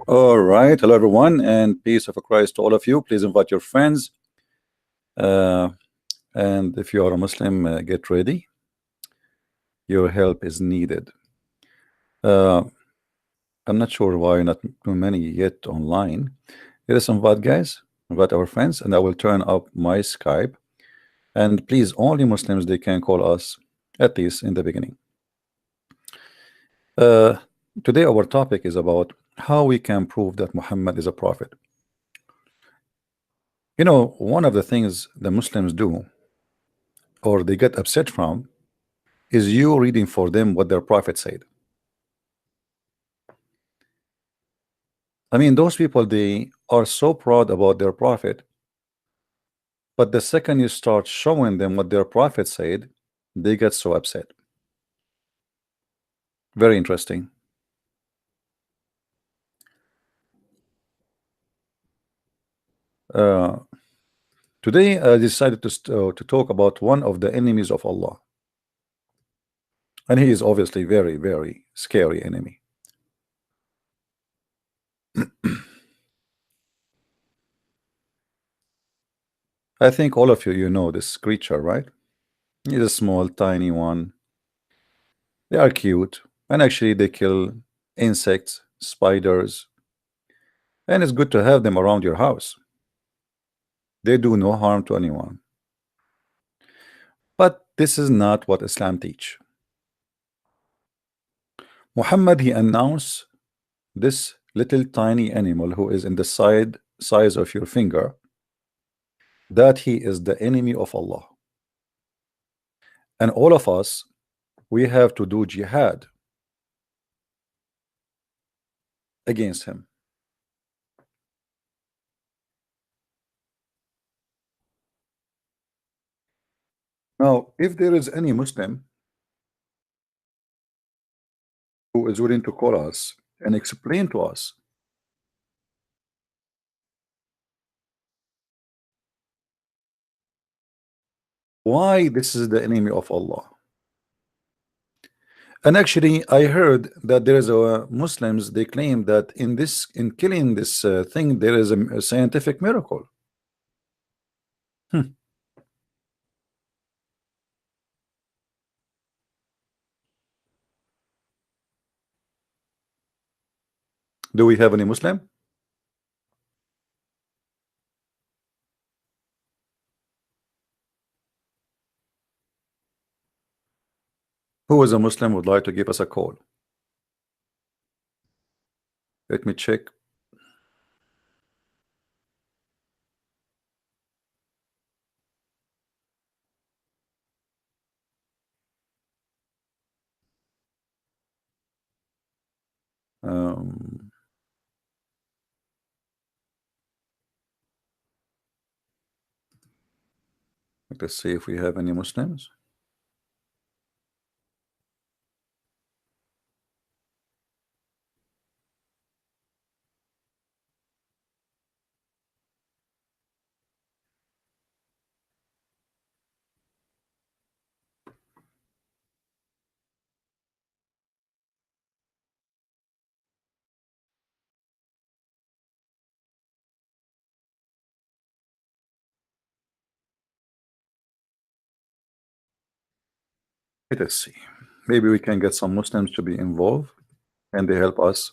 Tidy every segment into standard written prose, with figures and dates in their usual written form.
All right. Hello, everyone, and peace of Christ to all of you. Please invite your friends. Uh, and if you are a Muslim, get ready. Your help is needed. Uh, I'm not sure why not too many yet online. Let us invite guys, invite our friends, and I will turn up my Skype. And please, only Muslims they can call us, at least in the beginning. Uh, Today, our topic is about how we can prove that Muhammad is a prophet. You know, one of the things the Muslims do or they get upset from is you reading for them what their prophet said. I mean, those people, they are so proud about their prophet, but the second you start showing them what their prophet said, they get so upset. Very interesting. Uh, Today, I decided to talk about one of the enemies of Allah, and he is obviously very, very scary enemy. I think all of you know this creature, right? He's a small, tiny one. They are cute, and actually they kill insects, spiders, and it's good to have them around your house. They do no harm to anyone. But this is not what Islam teach. Muhammad, he announced this little tiny animal who is in the size of your finger, that he is the enemy of Allah. And all of us, we have to do jihad against him. Now, if there is any Muslim who is willing to call us and explain to us why this is the enemy of Allah. And actually, I heard that there is a Muslims, they claim that in killing this thing, there is a scientific miracle. Hmm. Do we have any Muslim? Who is a Muslim would like to give us a call? Let me check. Um, let's see if we have any Muslims. Let us see. Maybe we can get some Muslims to be involved and they help us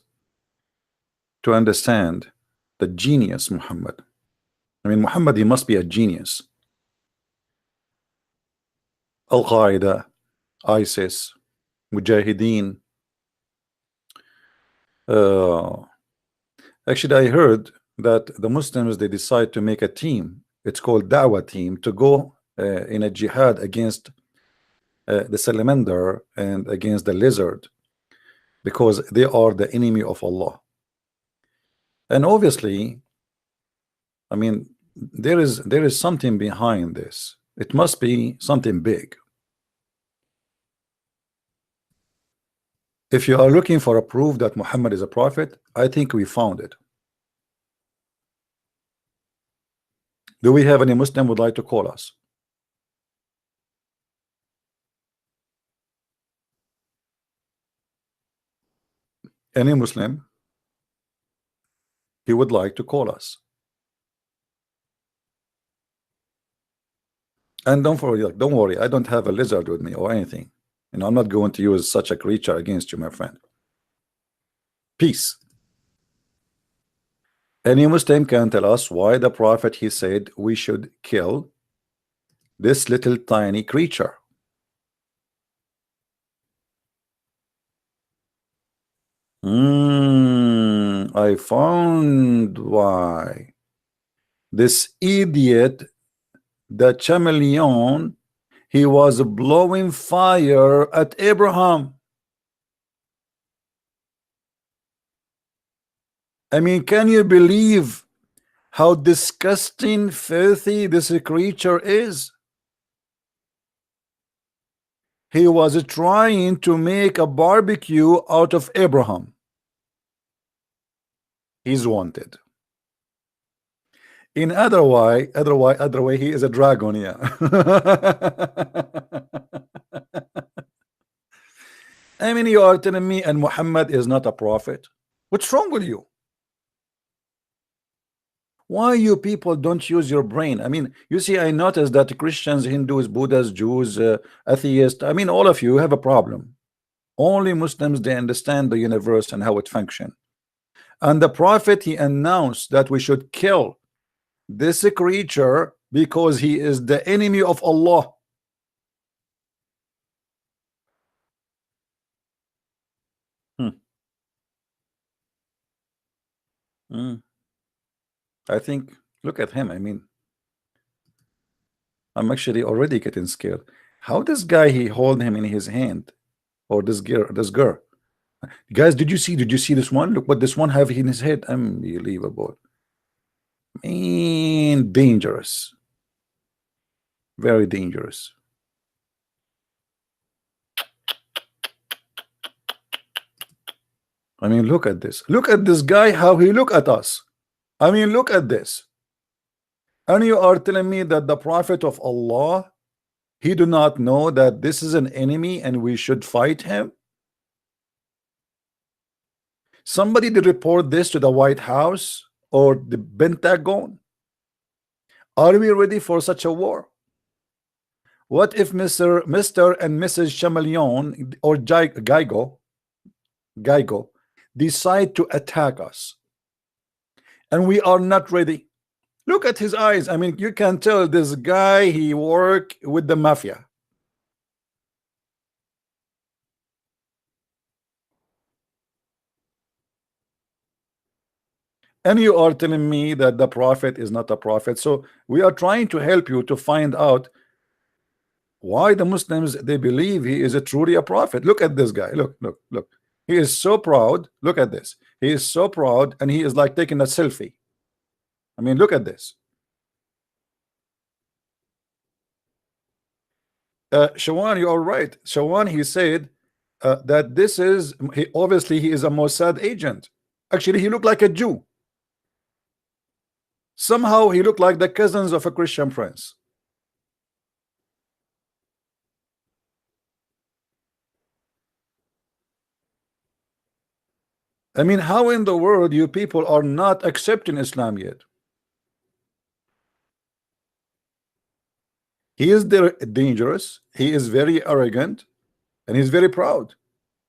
to understand the genius Muhammad. I mean, Muhammad, he must be a genius. Al-Qaeda, ISIS, Mujahideen. Uh, Actually, I heard that the Muslims, they decide to make a team. It's called Dawah team to go in a jihad against the salamander and against the lizard, because they are the enemy of Allah. And obviously, I mean, there is something behind this. It must be something big. If you are looking for a proof that Muhammad is a prophet, I think we found it. Do we have any Muslim would like to call us? Any Muslim? he would like to call us. And don't worry, I don't have a lizard with me or anything. You know, I'm not going to use such a creature against you, my friend. Peace. Any Muslim can tell us why the Prophet, he said we should kill this little tiny creature. I found why. This idiot, the chameleon, he was blowing fire at Abraham. I mean, can you believe how disgusting, filthy this creature is? He was trying to make a barbecue out of Abraham. He's wanted. In other way, he is a dragon, yeah. I mean, you are telling me and Muhammad is not a prophet? What's wrong with you? Why you people don't use your brain? I mean, you see, I noticed that Christians, Hindus, Buddhists, Jews, atheists, I mean, all of you have a problem. Only Muslims, they understand the universe and how it functions. And the Prophet, he announced that we should kill this creature because he is the enemy of Allah. I think, look at him. I mean, I'm actually already getting scared. How this guy, he hold him in his hand, or this girl. Guys, did you see this one? Look what this one have in his head. Unbelievable. Man, dangerous. Very dangerous. I mean, look at this. Look at this guy, how he look at us. I mean, look at this. And you are telling me that the Prophet of Allah, he do not know that this is an enemy and we should fight him? Somebody did report this to the White House or the Pentagon? Are we ready for such a war? What if Mr. and Mrs. Chameleon or Geigo decide to attack us and we are not ready? Look at his eyes. I mean, you can tell this guy, he work with the mafia. And you are telling me that the Prophet is not a prophet. So we are trying to help you to find out why the Muslims, they believe he is truly a prophet. Look at this guy. Look. He is so proud. Look at this. He is so proud, and he is like taking a selfie. I mean, look at this. Shawan, you are right. Shawan, he said that this is, obviously he is a Mossad agent. Actually, he looked like a Jew. Somehow he looked like the cousins of a Christian prince. I mean, how in the world you people are not accepting Islam yet? He is dangerous, he is very arrogant, and he's very proud.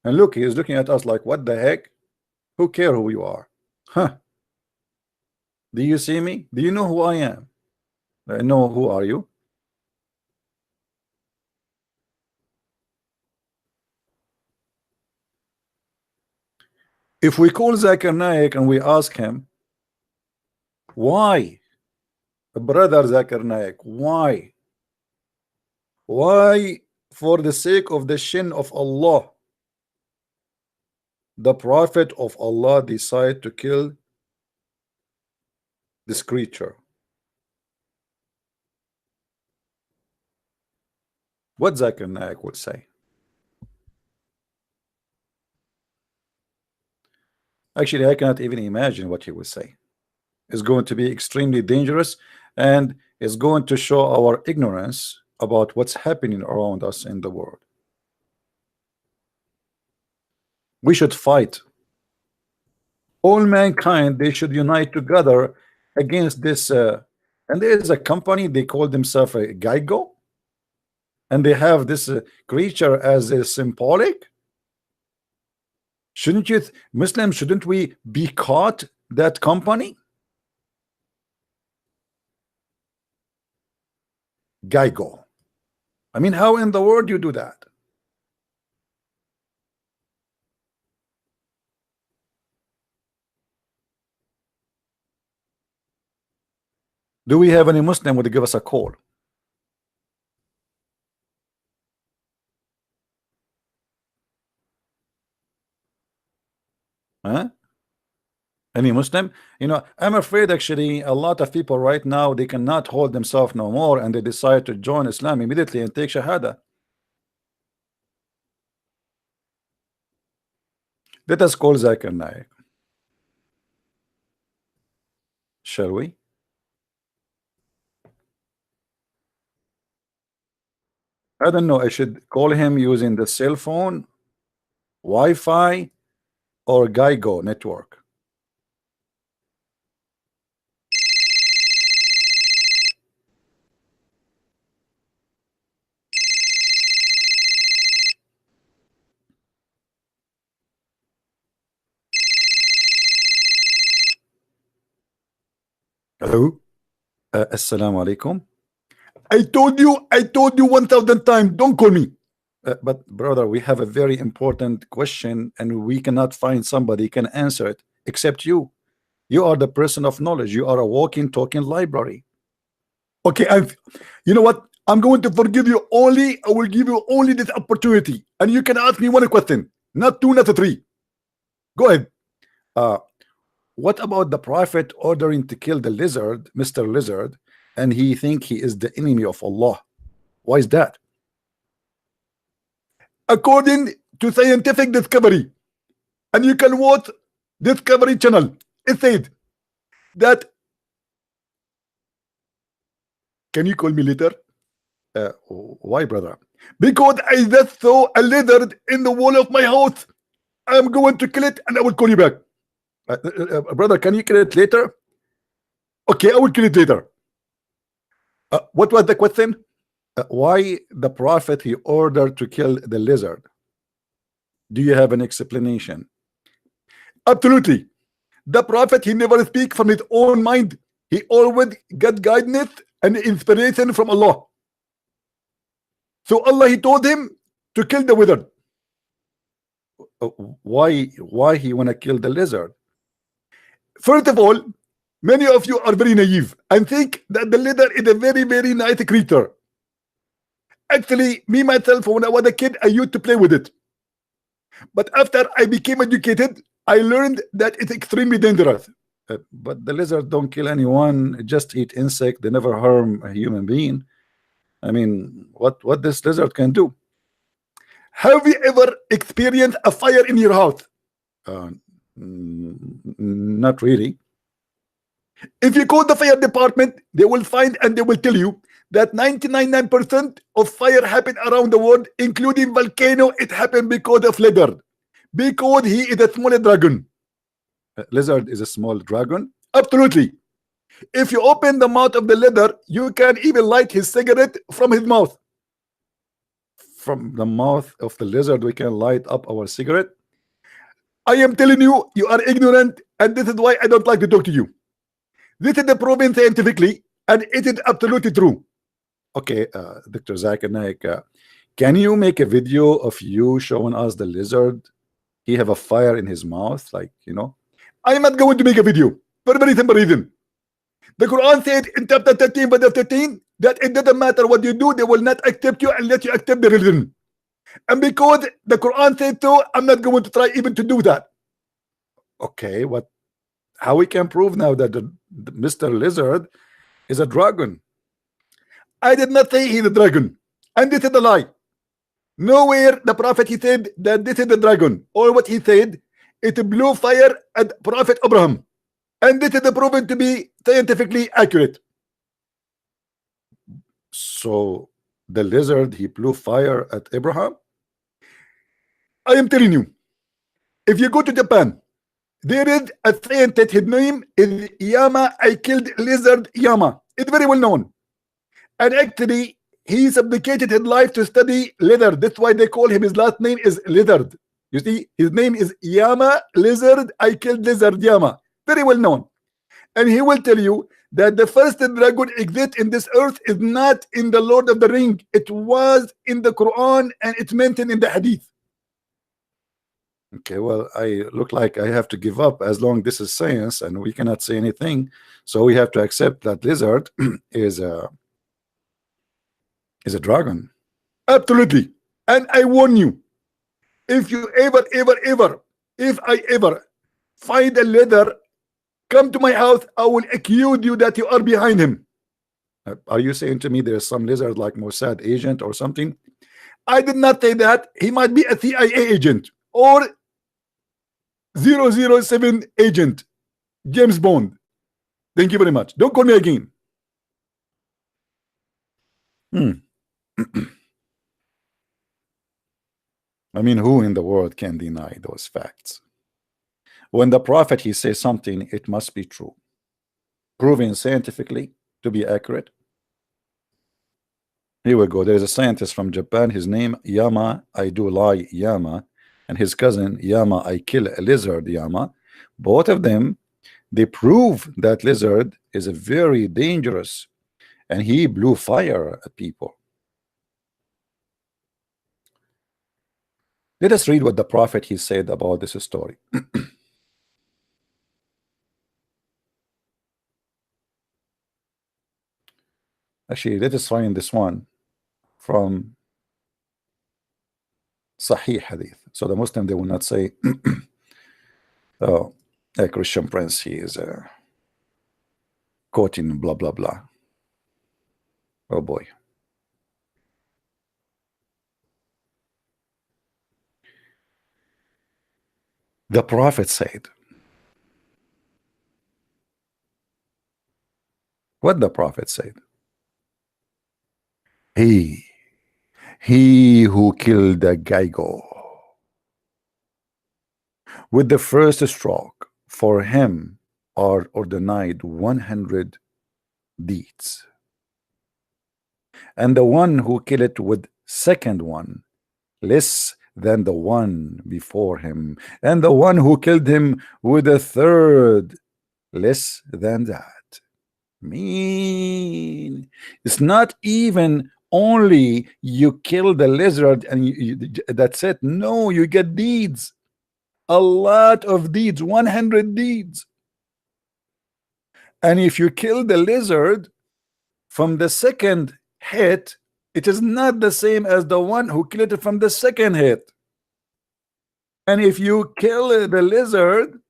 And look, he is looking at us like, what the heck? Who care who you are? Huh? Do you see me? Do you know who I am? I know who are you? If we call Zakir Naik and we ask him, why, brother Zakir Naik, why, for the sake of the shin of Allah, the Prophet of Allah decide to kill this creature? What Zakir Naik would say? Actually, I cannot even imagine what he would say. It's going to be extremely dangerous, and it's going to show our ignorance about what's happening around us in the world. We should fight. All mankind, they should unite together against this. And there is a company, they call themselves a Geigo, and they have this creature as a symbolic. Shouldn't you, Muslims, shouldn't we be caught that company? Geigo. I mean, how in the world you do that? Do we have any Muslim would give us a call? Huh? Any Muslim? You know, I'm afraid actually a lot of people right now, they cannot hold themselves no more, and they decide to join Islam immediately and take Shahada. Let us call Zakir Naik. Shall we? I don't know. I should call him using the cell phone, Wi-Fi, or Geigo network. Hello? Assalamu alaikum. I told you 1,000 times, don't call me. But brother, we have a very important question, and we cannot find somebody can answer it except you. You are the person of knowledge. You are a walking, talking library. Okay, you know what? I'm going to forgive you only. I will give you only this opportunity, and you can ask me one question, not two, not three. Go ahead. What about the prophet ordering to kill the lizard, Mr. Lizard, and he think he is the enemy of Allah? Why is that? According to scientific discovery, and you can watch Discovery Channel, it said that. Can you call me later? Why, brother? Because I just saw a lizard in the wall of my house. I'm going to kill it, and I will call you back. Brother, can you kill it later? Okay, I will kill it later. What was the question? Why the prophet he ordered to kill the lizard? Do you have an explanation? Absolutely. The prophet, he never speak from his own mind. He always get guidance and inspiration from Allah. So Allah, he told him to kill the lizard. Why he wanna kill the lizard? First of all, many of you are very naive and think that the lizard is a very, very nice creature. Actually, me myself, when I was a kid, I used to play with it. But after I became educated, I learned that it's extremely dangerous. But the lizard don't kill anyone, just eat insect. They never harm a human being. I mean, what this lizard can do? Have you ever experienced a fire in your house? Not really. If you call the fire department, they will find and they will tell you that 99% of fire happen around the world, including volcano. It happened because of lizard, because he is a small dragon. Lizard is a small dragon. Absolutely. If you open the mouth of the lizard, you can even light his cigarette from his mouth. From the mouth of the lizard, we can light up our cigarette. I am telling you, you are ignorant, and this is why I don't like to talk to you. This is the proven scientifically, and it is absolutely true. Okay, Dr. Zakir Naik, can you make a video of you showing us the lizard? He have a fire in his mouth, like, you know. I am not going to make a video for a very simple reason. The Quran said in chapter 13, verse 13, that it doesn't matter what you do, they will not accept you unless you accept the religion. And because the Quran said so, I'm not going to try even to do that. Okay, how we can prove now that the Mr. Lizard is a dragon? I did not say he's a dragon, and this is a lie. Nowhere the prophet he said that this is the dragon. Or what he said, it blew fire at Prophet Abraham, and this is proven to be scientifically accurate. So the lizard, he blew fire at Abraham. I am telling you, if you go to Japan, There is a scientist, his name is Yama. I killed lizard Yama. It's very well known. And actually, he supplicated his life to study leather. That's why they call him, his last name is Lizard. You see, his name is Yama Lizard. I killed lizard Yama. Very well known. And he will tell you that the first dragon exist in this earth is not in the Lord of the Ring. It was in the Quran and it's mentioned in the Hadith. Okay, well, I look like I have to give up as long this is science and we cannot say anything. So we have to accept that lizard is a dragon. Absolutely. And I warn you, if you ever, if I ever find a leather, come to my house, I will accuse you that you are behind him. Are you saying to me there's some lizard like Mossad agent or something? I did not say that. He might be a CIA agent or 007 agent, James Bond. Thank you very much. Don't call me again. I mean, who in the world can deny those facts? When the prophet he says something, it must be true, proven scientifically to be accurate. Here we go. There is a scientist from Japan. His name Yama I do lie Yama, and his cousin Yama I kill a lizard Yama. Both of them, they prove that lizard is a very dangerous, and he blew fire at people. Let us read what the prophet he said about this story. Actually, let us find this one from Sahih Hadith. So the Muslim, they will not say, oh, a Christian prince, he is quoting blah, blah, blah. Oh boy. The prophet said, what the prophet said? He who killed the Geigo with the first stroke, for him are ordained 100 deeds. And the one who killed it with second one, less than the one before him. And the one who killed him with a third, less than that. Mean, it's not even only you kill the lizard and that's it. No, you get deeds, a lot of deeds, 100 deeds. And if you kill the lizard from the second hit, it is not the same as the one who killed it from the second hit. And if you kill the lizard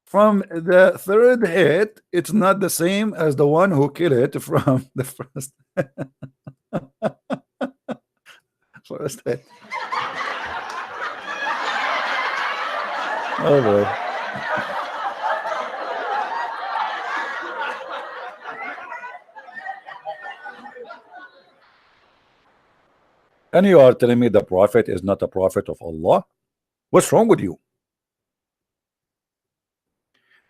from the third hit, it's not the same as the one who killed it from the first first hit. Oh boy. And you are telling me the prophet is not a prophet of Allah? What's wrong with you?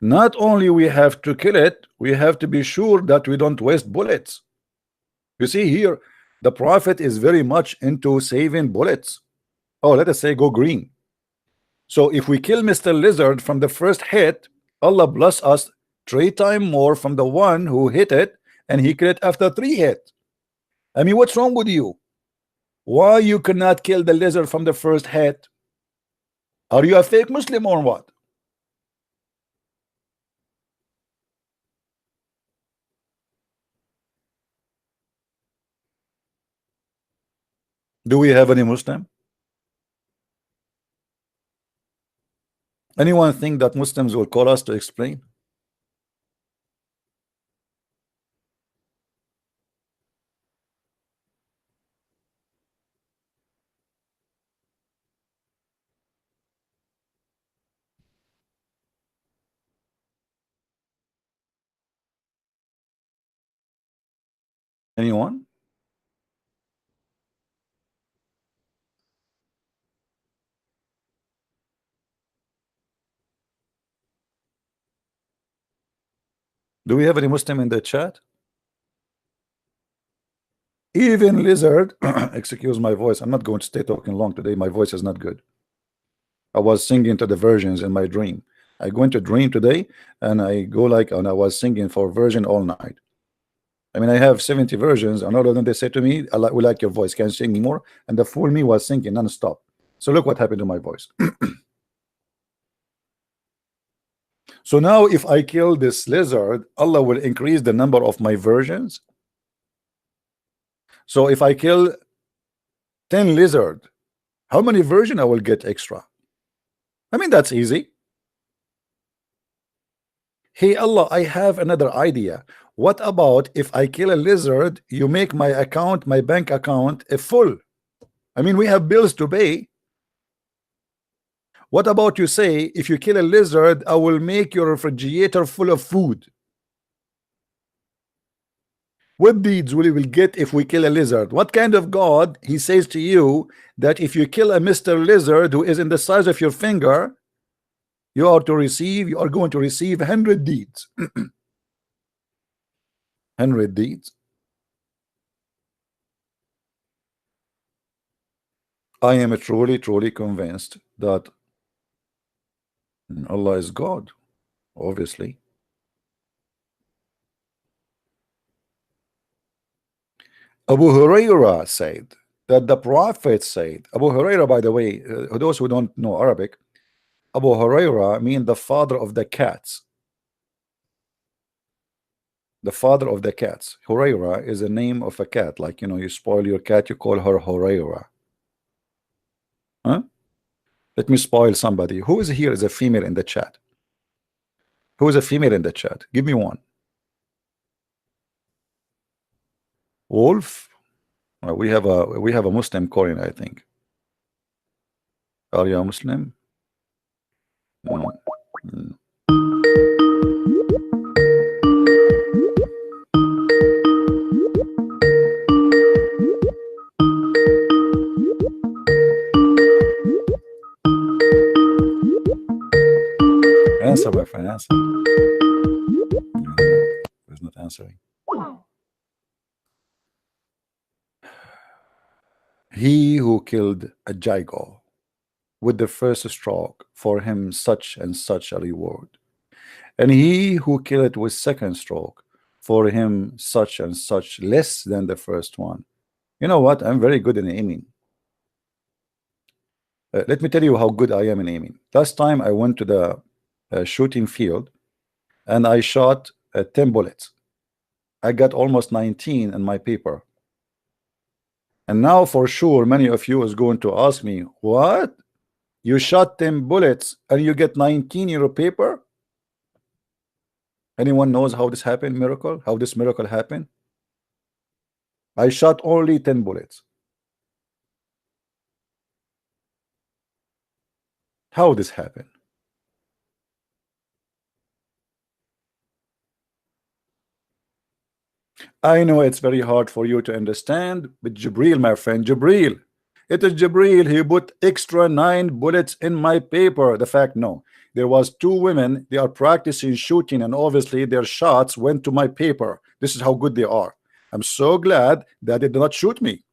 Not only we have to kill it, we have to be sure that we don't waste bullets. You see here, the prophet is very much into saving bullets. Oh, let us say go green. So if we kill Mr. Lizard from the first hit, Allah bless us 3 times more from the one who hit it, and he killed it after 3 hits. I mean, what's wrong with you? Why you cannot kill the lizard from the first hit? Are you a fake Muslim or what? Do we have any Muslim? Anyone think that Muslims will call us to explain? Anyone? Do we have any Muslim in the chat? Even lizard, excuse my voice, I'm not going to stay talking long today. My voice is not good. I was singing to the versions in my dream. I go into dream today and I go like, and I was singing for version all night. I mean, I have 70 versions, and all of them they say to me, we like your voice, can you sing more? And the fool me was singing non-stop. So look what happened to my voice. So now if I kill this lizard, Allah will increase the number of my versions. So if I kill 10 lizard, how many versions I will get extra? I mean, that's easy. Hey Allah, I have another idea. What about if I kill a lizard, you make my account, my bank account, a full? I mean, we have bills to pay. What about you say, if you kill a lizard, I will make your refrigerator full of food? What deeds will we get if we kill a lizard? What kind of God he says to you that if you kill a Mr. Lizard who is in the size of your finger, you are going to receive 100 deeds. 100 deeds. I am truly convinced that Allah is God, obviously. Abu Huraira said that the Prophet said, Abu Huraira, by the way, those who don't know Arabic, Abu Huraira means the father of the cats. The father of the cats. Huraira is a name of a cat. Like, you know, you spoil your cat, you call her Huraira. Huh? Let me spoil somebody. Who is here is a female in the chat? Who is a female in the chat? Give me one. Wolf. We have a Muslim Korean, I think. Are you a Muslim? Answer, my friend, answer. He's not answering. He who killed a jago with the first stroke, for him such and such a reward, and he who killed it with second stroke, for him such and such less than the first one. You know what? I'm very good in aiming. Let me tell you how good I am in aiming. Last time I went to the shooting field and I shot 10 bullets. I got almost 19 in my paper. And now for sure many of you is going to ask me, what? You shot 10 bullets and you get 19 in your paper? Anyone knows how this happened? Miracle? How this miracle happened? I shot only 10 bullets. How this happened? I know it's very hard for you to understand, but Jibril, my friend, Jibril, it is Jibril. He put extra 9 bullets in my paper. The fact, no, there was 2 women. They are practicing shooting, and obviously their shots went to my paper. This is how good they are. I'm so glad that they did not shoot me.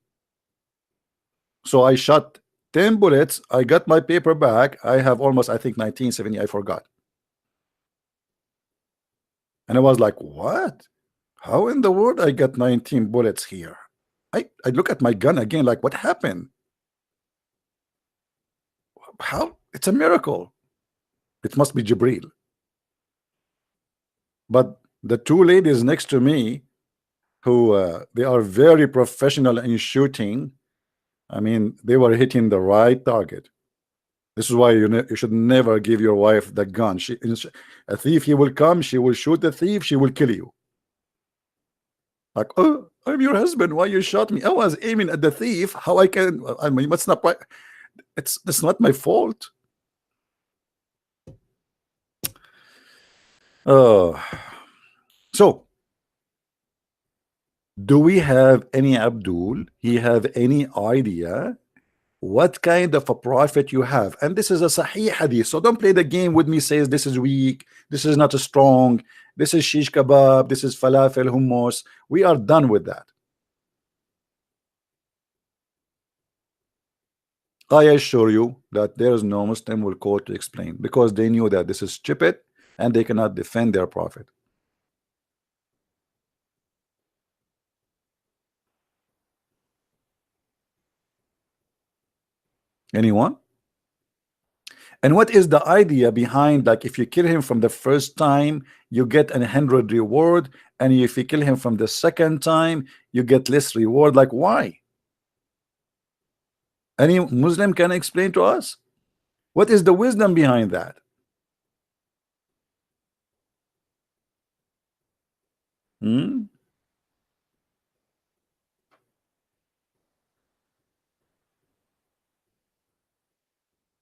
So I shot 10 bullets. I got my paper back. I have almost, I think, 1970. I forgot. And I was like, what? How in the world I got 19 bullets here? I look at my gun again, like, what happened? How? It's a miracle. It must be Jibril. But the 2 ladies next to me, who they are very professional in shooting. I mean, they were hitting the right target. This is why you should never give your wife the gun. A thief, he will come, she will shoot the thief, she will kill you. Like, oh, I'm your husband, why you shot me? I was aiming at the thief. How I can? I mean, that's not right. It's not my fault. So do we have any Abdul? He have any idea what kind of a prophet you have. And this is a sahih hadith, so don't play the game with me, says this is weak, this is not strong, this is shish kebab, this is falafel, hummus. We are done with that. I assure you that there is no Muslim will call to explain, because they knew that this is stupid and they cannot defend their prophet. Anyone? And what is the idea behind, like, if you kill him from the first time you get 100 reward, and if you kill him from the second time you get less reward? Like, why? Any Muslim can explain to us what is the wisdom behind that?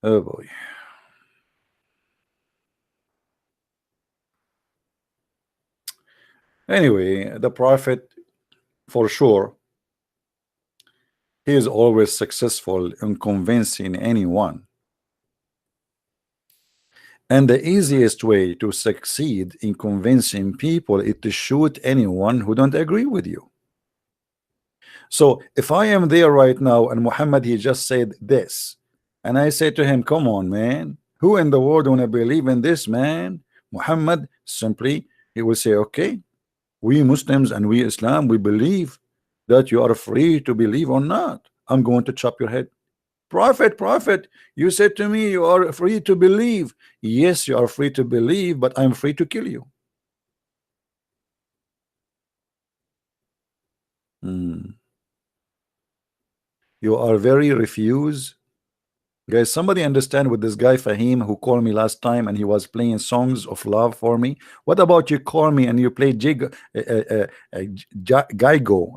Oh boy. Anyway, the prophet, for sure, he is always successful in convincing anyone. And the easiest way to succeed in convincing people is to shoot anyone who don't agree with you. So if I am there right now and Muhammad, he just said this, and I say to him, come on, man, who in the world wanna believe in this, man? Muhammad simply, he will say, okay, we Muslims and we Islam, we believe that you are free to believe or not. I'm going to chop your head. Prophet, you said to me you are free to believe. Yes, you are free to believe, but I'm free to kill you. You are very refuse. Guys, somebody understand with this guy Fahim who called me last time and he was playing songs of love for me. What about you call me and you play Gaigo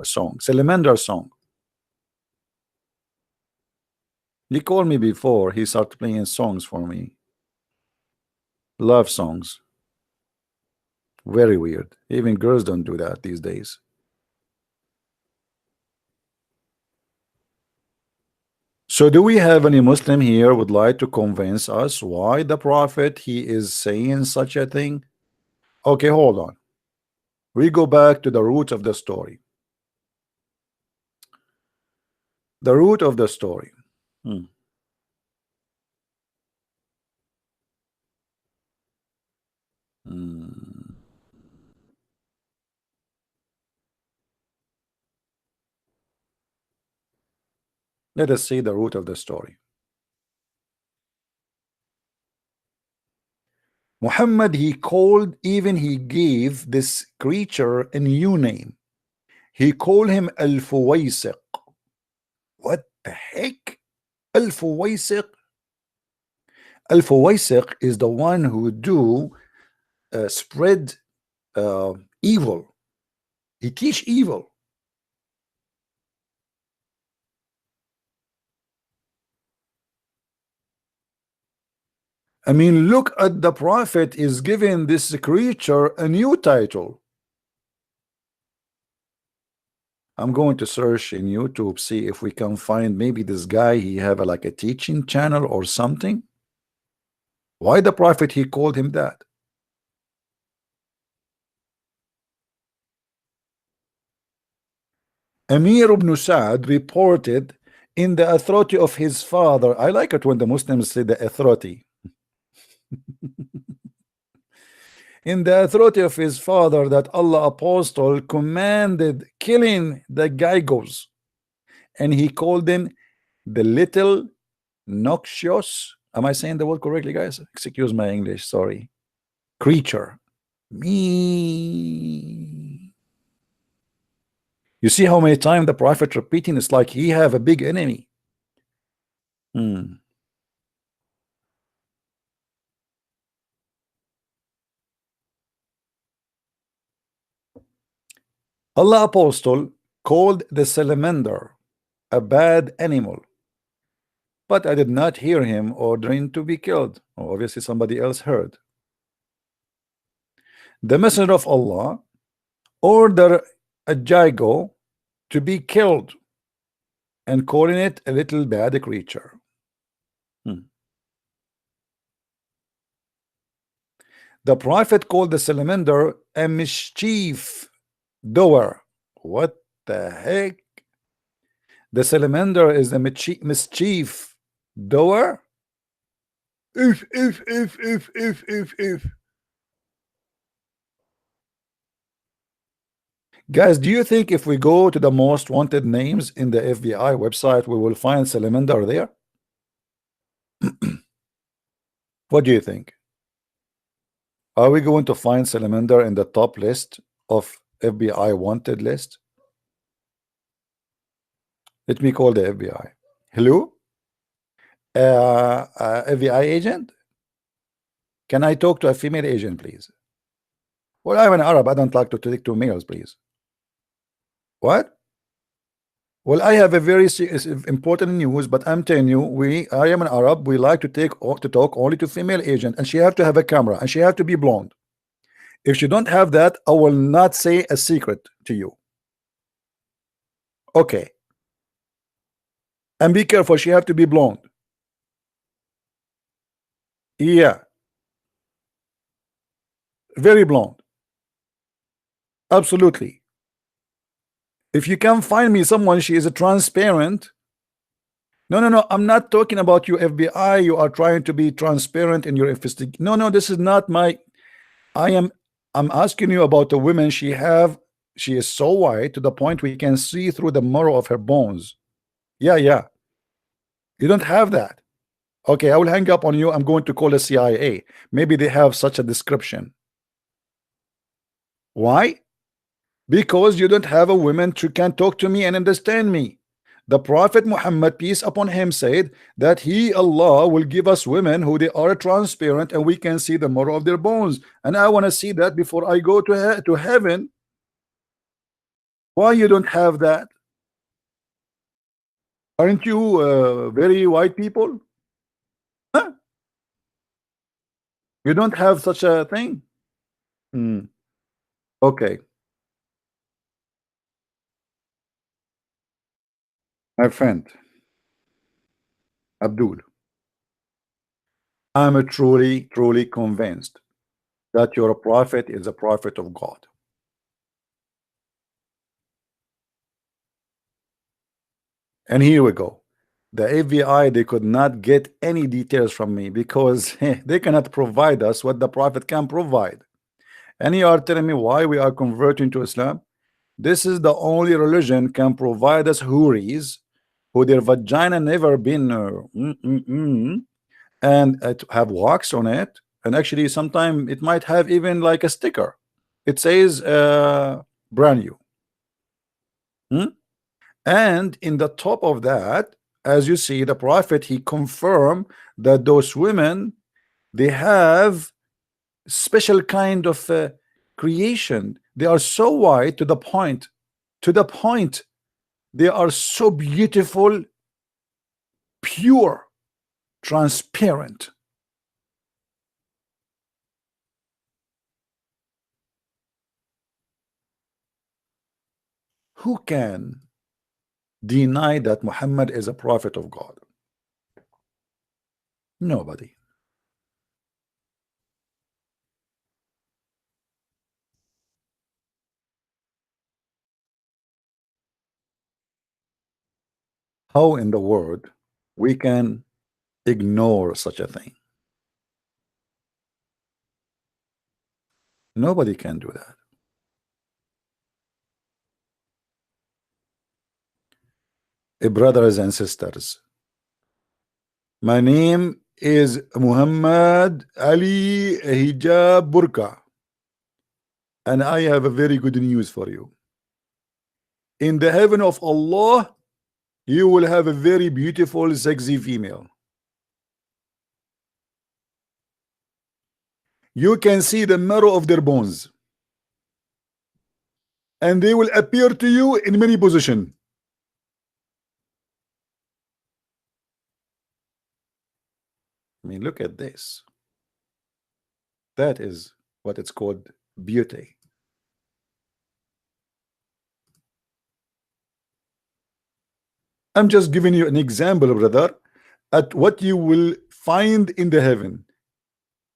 song, Salamander song? He called me before, he started playing songs for me. Love songs. Very weird. Even girls don't do that these days. So do we have any Muslim here would like to convince us why the prophet he is saying such a thing? Okay, hold on. We go back to the root of the story. The root of the story. Let us see the root of the story. Muhammad, he called, even he gave this creature a new name. He called him Al-Fuwaysiq. What the heck? Al-Fuwaysiq? Al-Fuwaysiq is the one who do spread evil. He teach evil. I mean, look at the prophet is giving this creature a new title. I'm going to search in YouTube, see if we can find maybe this guy, he have like a teaching channel or something. Why the prophet he called him that? Amir ibn Sa'd reported in the authority of his father. I like it when the Muslims say the authority. In the authority of his father that Allah apostle commanded killing the Gaigos, and he called them the little noxious. Am I saying the word correctly, guys? Excuse my English, sorry. Creature. Me. You see how many times the prophet repeating? It's like he have a big enemy. Allah apostle called the salamander a bad animal, but I did not hear him ordering to be killed. Obviously somebody else heard. The messenger of Allah ordered a jago to be killed, and calling it a little bad creature. The Prophet called the salamander a mischief doer. What the heck? The salamander is a mischief doer? If. Guys, do you think if we go to the most wanted names in the FBI website, we will find salamander there? What do you think? Are we going to find salamander in the top list of FBI wanted list? Let me call the FBI. Hello? FBI agent? Can I talk to a female agent, please? Well, I'm an Arab. I don't like to take two males, please. What? Well, I have a very important news, but I'm telling you, I am an Arab. We like to talk only to female agent, and she have to have a camera, and she have to be blonde. If she don't have that, I will not say a secret to you. Okay. And be careful, she have to be blonde. Yeah. Very blonde. Absolutely. If you can find me someone, she is a transparent. No, I'm not talking about you, FBI. You are trying to be transparent in your investigation. No, this is not my. I'm asking you about the women. She is so white to the point we can see through the marrow of her bones. Yeah. You don't have that. Okay, I will hang up on you. I'm going to call the CIA. Maybe they have such a description. Why? Because you don't have a woman who can talk to me and understand me. The Prophet Muhammad, peace upon him, said that Allah will give us women who they are transparent and we can see the marrow of their bones. And I want to see that before I go to heaven. Why you don't have that? Aren't you very white people? Huh? You don't have such a thing? Okay. My friend Abdul, I'm truly convinced that your prophet is a prophet of God. And here we go. The FBI, they could not get any details from me because they cannot provide us what the prophet can provide. And you are telling me why we are converting to Islam? This is the only religion can provide us houris who their vagina never been and have wax on it, and actually sometimes it might have even like a sticker. It says brand new. And in the top of that, as you see, the prophet, he confirmed that those women, they have special kind of creation. They are so white to the point they are so beautiful, pure, transparent. Who can deny that Muhammad is a prophet of God? Nobody. How in the world we can ignore such a thing? Nobody can do that. Brothers and sisters, my name is Muhammad Ali Hijab Burqa, and I have a very good news for you. In the heaven of Allah, you will have a very beautiful, sexy female. You can see the marrow of their bones, and they will appear to you in many positions. I mean, look at this. That is what it's called beauty. I'm just giving you an example, brother, at what you will find in the heaven.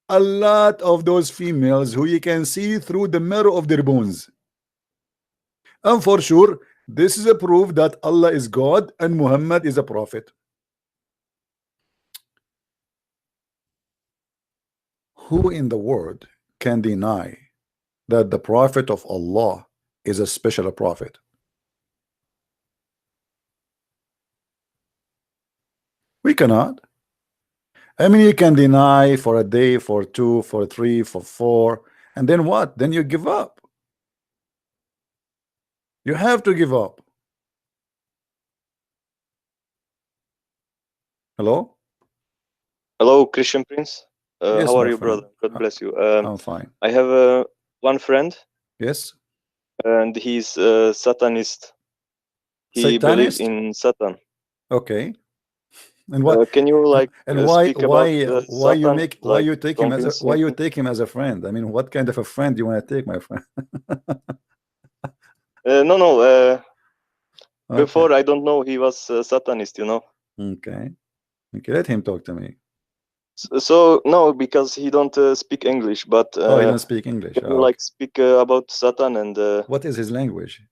A lot of those females who you can see through the marrow of their bones. And for sure, this is a proof that Allah is God and Muhammad is a prophet. Who in the world can deny that the prophet of Allah is a special prophet? We cannot. I mean, you can deny for a day, for 2, for 3, for 4, and then what? Then you give up. You have to give up. Hello? Hello, Christian Prince. Yes, how my are you, friend. brother? God bless you. I'm fine. I have one friend, Yes. and he's a Satanist. He believes Satanist? in Satan. Okay. And what? Can you like And why? speak about Why you Satan? make? Why Like, you take him as a? convince Why me? you take him as a friend? I mean, what kind of a friend do you want to take, my friend? No. Okay. Before I don't know he was a Satanist, you know. Okay. Okay. Let him talk to me. So no, because he don't speak English, but Oh, he doesn't speak English. can you Oh, like okay. speak about Satan and What is his language?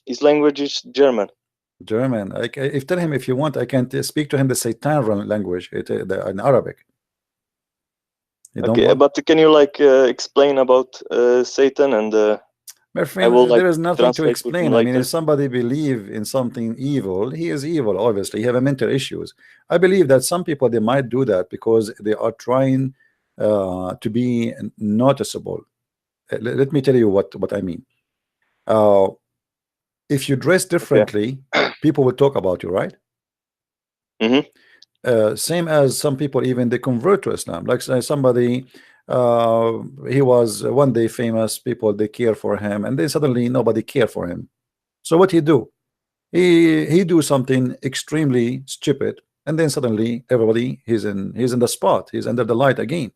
his language is German. German. If tell him if you want, I can speak to him the Satan language, in Arabic. You don't Okay, want? but can you like explain about Satan and My I friend, will like there is nothing to translate with him explain. I mean, later. if somebody believe in something evil, he is evil. Obviously, he have a mental issues. I believe that some people they might do that because they are trying to be noticeable. Let me tell you what I mean. If you dress differently, people will talk about you, right? Same as some people, even they convert to Islam. Like say somebody, he was one day famous, people they care for him, and then suddenly nobody care for him. So what he do? He do something extremely stupid, and then suddenly everybody he's in the spot, he's under the light again.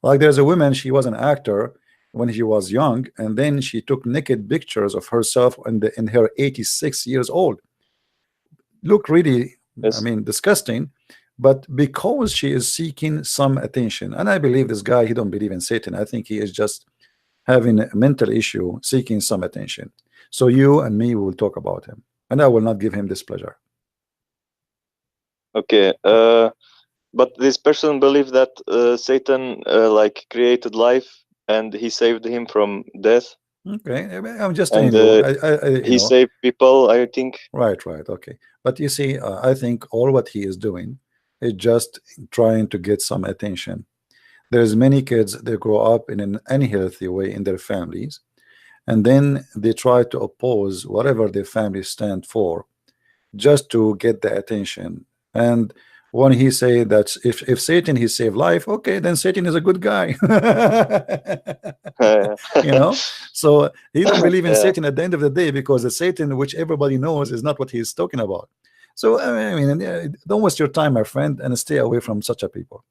Like there's a woman, she was an actor when she was young, and then she took naked pictures of herself in her 86 years old. Look really, Yes. I mean, disgusting, but because she is seeking some attention, and I believe this guy, he don't believe in Satan. I think he is just having a mental issue, seeking some attention. So you and me will talk about him, and I will not give him displeasure. Okay. But this person believed that Satan like created life and he saved him from death. Okay, I'm just And telling you, he saved people, I think. Right. Okay. But you see, I think all what he is doing is just trying to get some attention. There's many kids they grow up in an unhealthy way in their families, and then they try to oppose whatever their families stand for just to get the attention. And when he say that if Satan he saved life, okay, then Satan is a good guy. You know, so he don't believe in Satan at the end of the day, because the Satan which everybody knows is not what he's talking about. So I mean, don't waste your time, my friend, and stay away from such a people.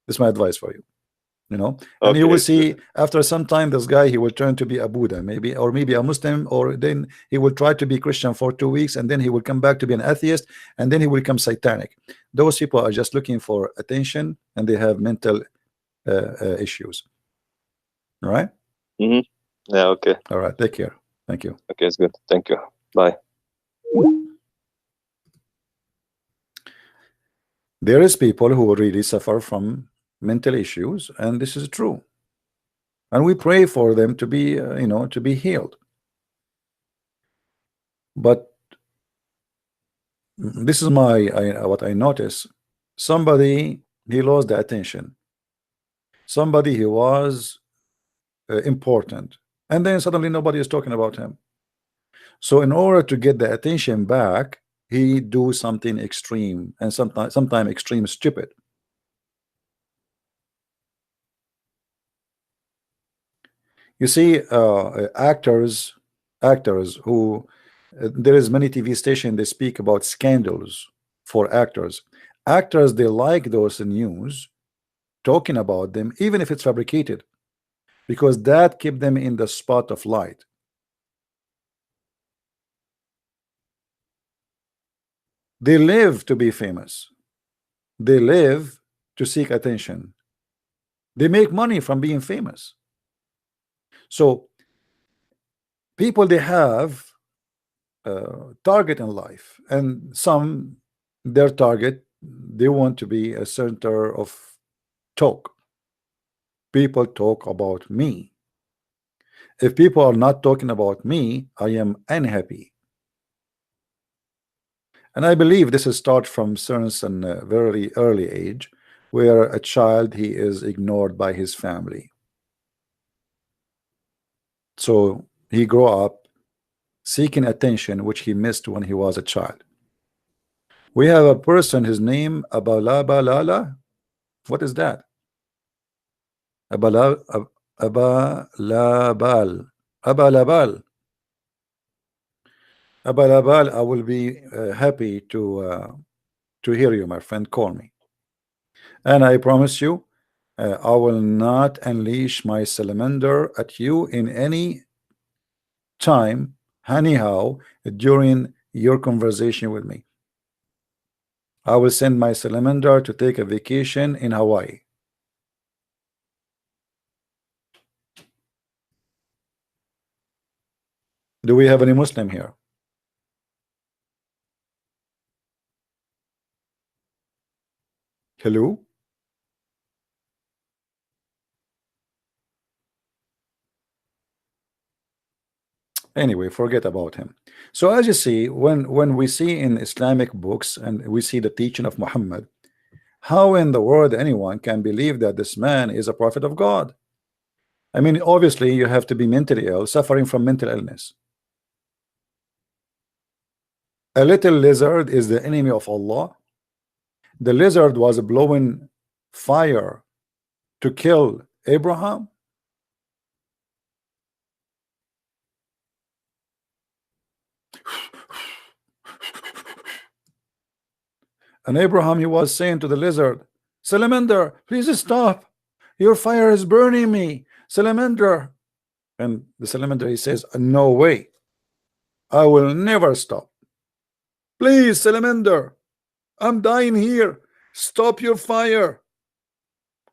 This is my advice for you. You know, and Okay, you will see after some time this guy he will turn to be a Buddha, maybe, or maybe a Muslim, or then he will try to be Christian for 2 weeks, and then he will come back to be an atheist, and then he will become satanic. Those people are just looking for attention, and they have mental issues. All right. Yeah. Okay. All right. Take care. Thank you. Okay, it's good. Thank you. Bye. There is people who really suffer from mental issues, and this is true, and we pray for them to be to be healed. But this is what I notice. Somebody he lost the attention, somebody he was important, and then suddenly nobody is talking about him. So in order to get the attention back, he do something extreme, and sometimes extreme stupid. You see, actors who there is many TV stations they speak about scandals for actors. Actors they like those news, talking about them, even if it's fabricated, because that keep them in the spot of light. They live to be famous. They live to seek attention. They make money from being famous. So people, they have target in life, and some, their target, they want to be a center of talk. People talk about me. If people are not talking about me, I am unhappy. And I believe this is start from certain very early age, where a child, he is ignored by his family. So he grow up seeking attention, which he missed when he was a child. We have a person, his name Abalabalala. What is that? Abalabal. Abalabal. Abalabal, I will be happy to hear you, my friend. Call me. And I promise you, I will not unleash my salamander at you in any time, anyhow, during your conversation with me. I will send my salamander to take a vacation in Hawaii. Do we have any Muslim here? Hello? Anyway, forget about him. So as you see, when we see in Islamic books and we see the teaching of Muhammad, how in the world anyone can believe that this man is a prophet of God? I mean, obviously you have to be mentally ill, suffering from mental illness. A little lizard is the enemy of Allah. The lizard was blowing fire to kill Abraham. And Abraham, he was saying to the lizard, Salamander, please stop. Your fire is burning me. Salamander. And the salamander, he says, no way. I will never stop. Please, salamander, I'm dying here. Stop your fire.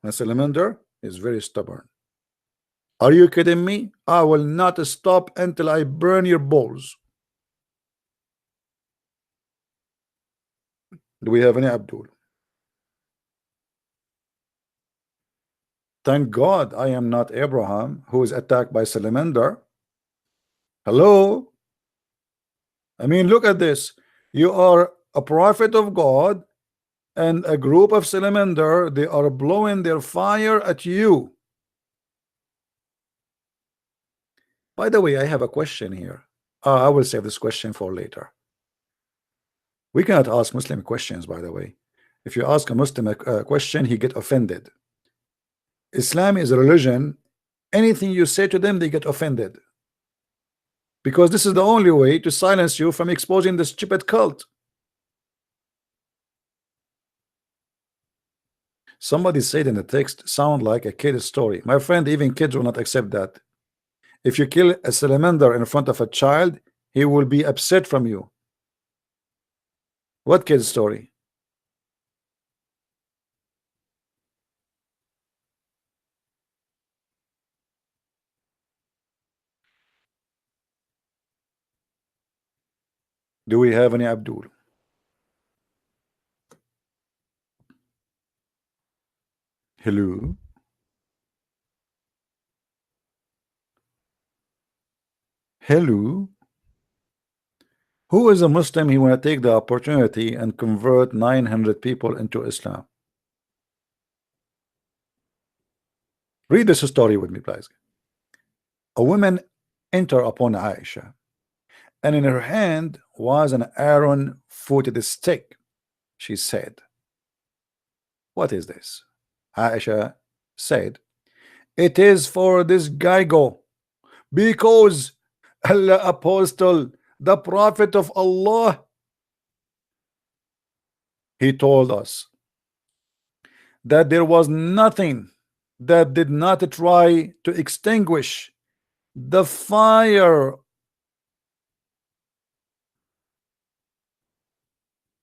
And salamander is very stubborn. Are you kidding me? I will not stop until I burn your balls. Do we have any Abdul? Thank God I am not Abraham, who is attacked by salamander. Hello? I mean, look at this. You are a prophet of God, and a group of salamander, they are blowing their fire at you. By the way, I have a question here. I will save this question for later. We cannot ask Muslim questions, by the way. If you ask a Muslim a question, he get offended. Islam is a religion. Anything you say to them, they get offended. Because this is the only way to silence you from exposing this stupid cult. Somebody said in the text, sound like a kid's story. My friend, even kids will not accept that. If you kill a salamander in front of a child, he will be upset from you. What kid's story? Do we have any Abdul? Hello? Hello? Who is a Muslim? He want to take the opportunity and convert 900 people into Islam. Read this story with me, please. A woman entered upon Aisha, and in her hand was an iron-footed stick. She said, what is this? Aisha said, it is for this Gaigo, because Allah apostle, the prophet of Allah, he told us that there was nothing that did not try to extinguish the fire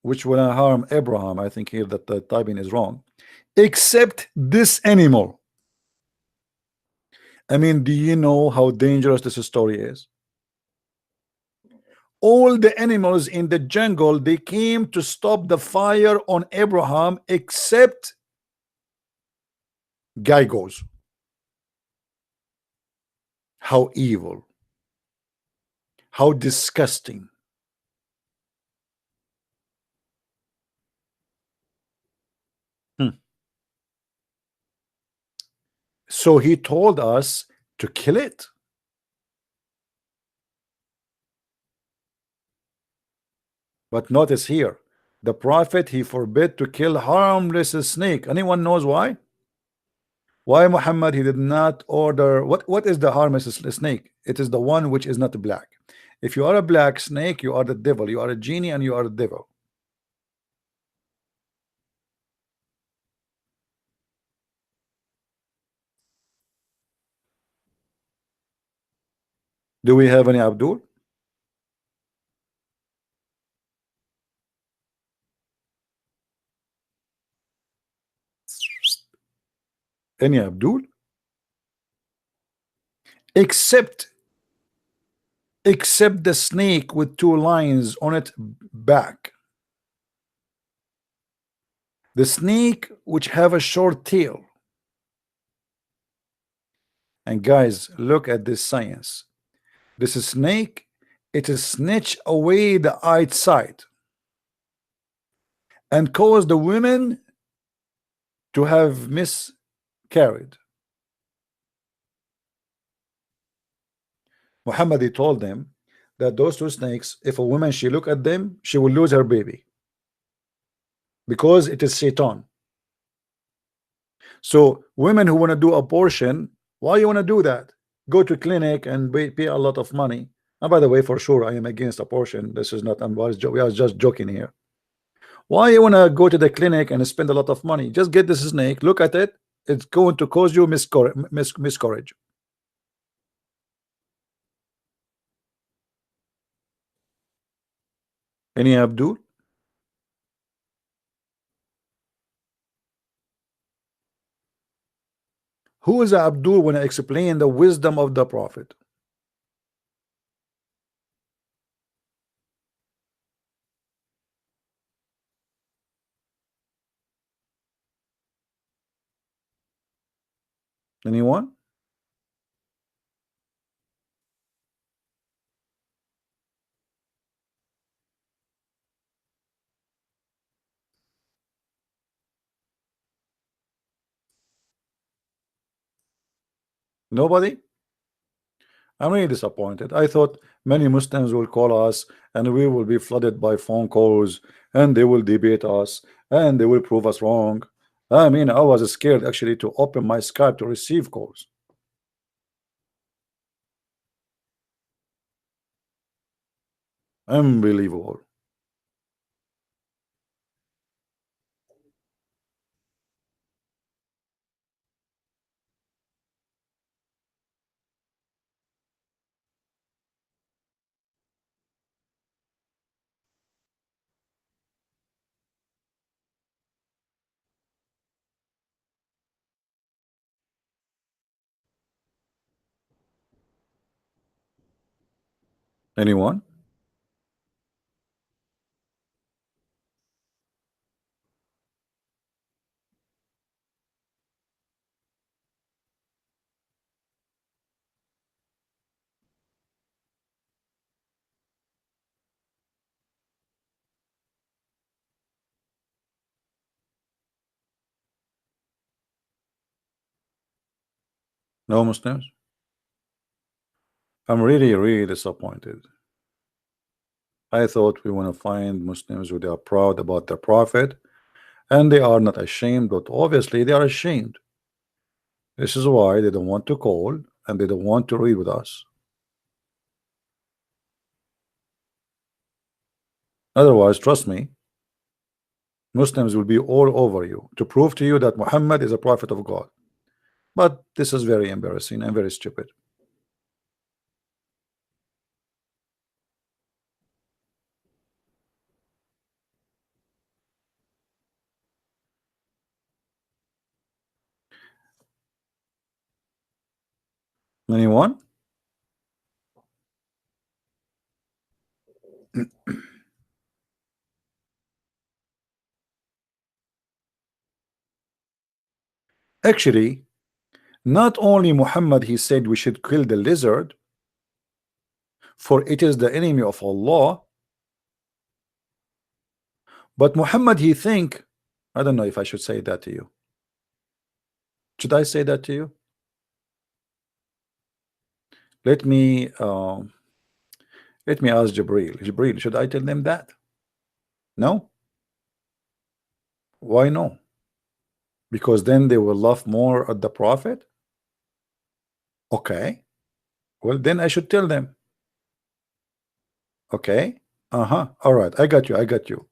which will harm Abraham. I think here that the typing is wrong. Except this animal. I mean, do you know how dangerous this story is? All the animals in the jungle, they came to stop the fire on Abraham, except guy goes. How evil, how disgusting. So he told us to kill it. But notice here, the prophet, he forbid to kill harmless snake. Anyone knows why? Why Muhammad, he did not order, what is the harmless snake? It is the one which is not black. If you are a black snake, you are the devil. You are a genie and you are the devil. Do we have any Abdul? Any Abdul? Except the snake with two lines on its back. The snake which have a short tail. And guys, look at this science. This snake, it is snatch away the eyesight and cause the women to have miscarried. Muhammad, he told them that those two snakes, if a woman she look at them, she will lose her baby because it is Satan. So women who want to do abortion, why you want to do that? Go to clinic and pay a lot of money. And by the way, for sure, I am against abortion. This is not unwise. We are just joking here. Why you want to go to the clinic and spend a lot of money? Just get this snake, look at it. It's going to cause you miscarriage. Any Abdul? Who is Abdul when I explain the wisdom of the Prophet? Anyone? Nobody? I'm really disappointed. I thought many Muslims will call us and we will be flooded by phone calls and they will debate us and they will prove us wrong. I mean, I was scared actually to open my Skype to receive calls. Unbelievable. Anyone? No Muslims? I'm really disappointed. I thought we want to find Muslims who they are proud about their Prophet and they are not ashamed, but obviously they are ashamed. This is why they don't want to call and they don't want to read with us. Otherwise, trust me, Muslims will be all over you to prove to you that Muhammad is a prophet of God. But this is very embarrassing and very stupid. Anyone? Actually, not only Muhammad, he said we should kill the lizard, for it is the enemy of Allah. But Muhammad, he think, I don't know if I should say that to you. Should I say that to you? Let me ask Jibril. Jibril, should I tell them that? No? Why no? Because then they will laugh more at the Prophet? Okay. Well, then I should tell them. Okay. All right. I got you. I got you.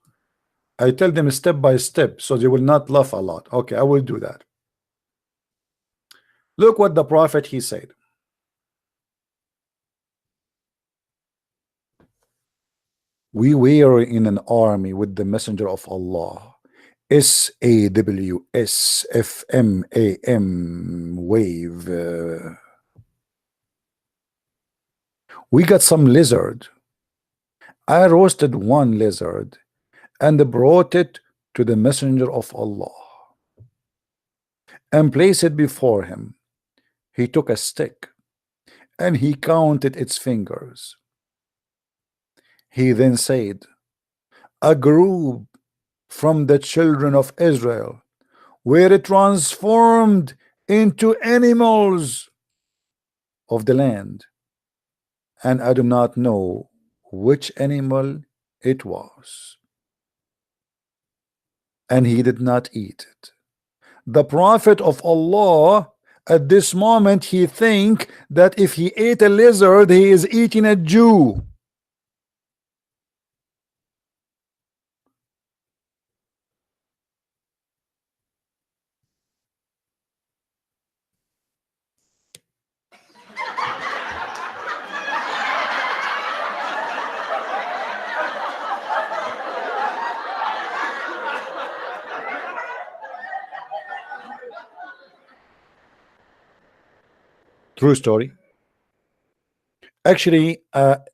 I tell them step by step so they will not laugh a lot. Okay, I will do that. Look what the Prophet he said. We were in an army with the messenger of Allah. SAWSFMAM wave. We got some lizard. I roasted one lizard and brought it to the messenger of Allah and placed it before him. He took a stick and he counted its fingers. He then said, a group from the children of Israel were transformed into animals of the land, and I do not know which animal it was, and he did not eat it. The Prophet of Allah at this moment, he think that if he ate a lizard, he is eating a Jew. True story. Actually,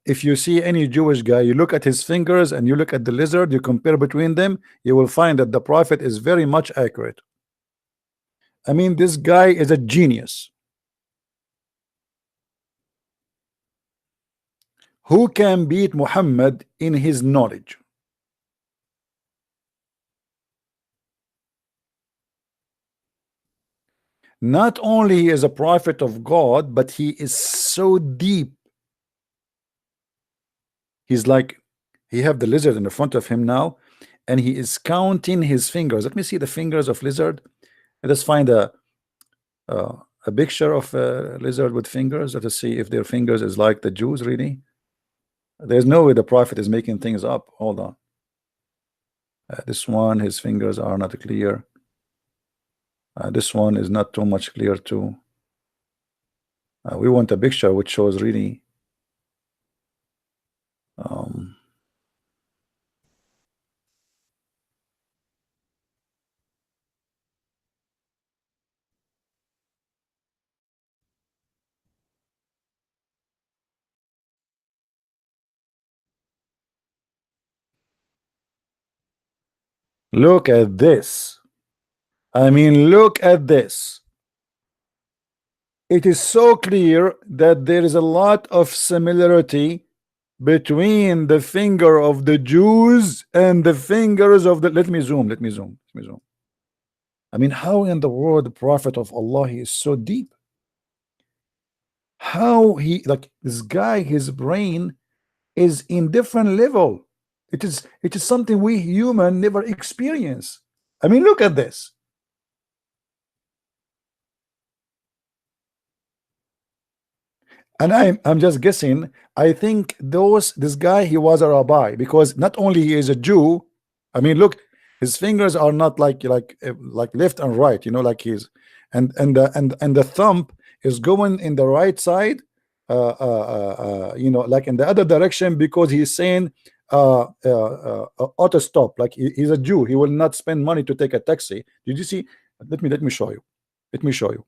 if you see any Jewish guy, you look at his fingers and you look at the lizard, you compare between them, you will find that the Prophet is very much accurate. I mean, this guy is a genius. Who can beat Muhammad in his knowledge? Not only he is a prophet of God, but he is so deep. He's like, he have the lizard in the front of him now, and he is counting his fingers. Let me see the fingers of lizard. Let's find a picture of a lizard with fingers. Let us see if their fingers is like the Jews really. There's no way the Prophet is making things up. Hold on. This one, his fingers are not clear. This one is not too much clear too. We want a picture which shows really look at this. I mean, look at this. It is so clear that there is a lot of similarity between the finger of the Jews and the fingers of the, let me zoom. I mean, how in the world the Prophet of Allah, he is so deep? How he, like this guy, his brain is in different level. It is something we human never experience. I mean, look at this. And I'm just guessing. I think this guy, he was a rabbi, because not only he is a Jew. I mean, look, his fingers are not like left and right, you know, like he's and the thumb is going in the right side, you know, like in the other direction, because he's saying auto stop, like he's a Jew, he will not spend money to take a taxi. Did you see? Let me show you.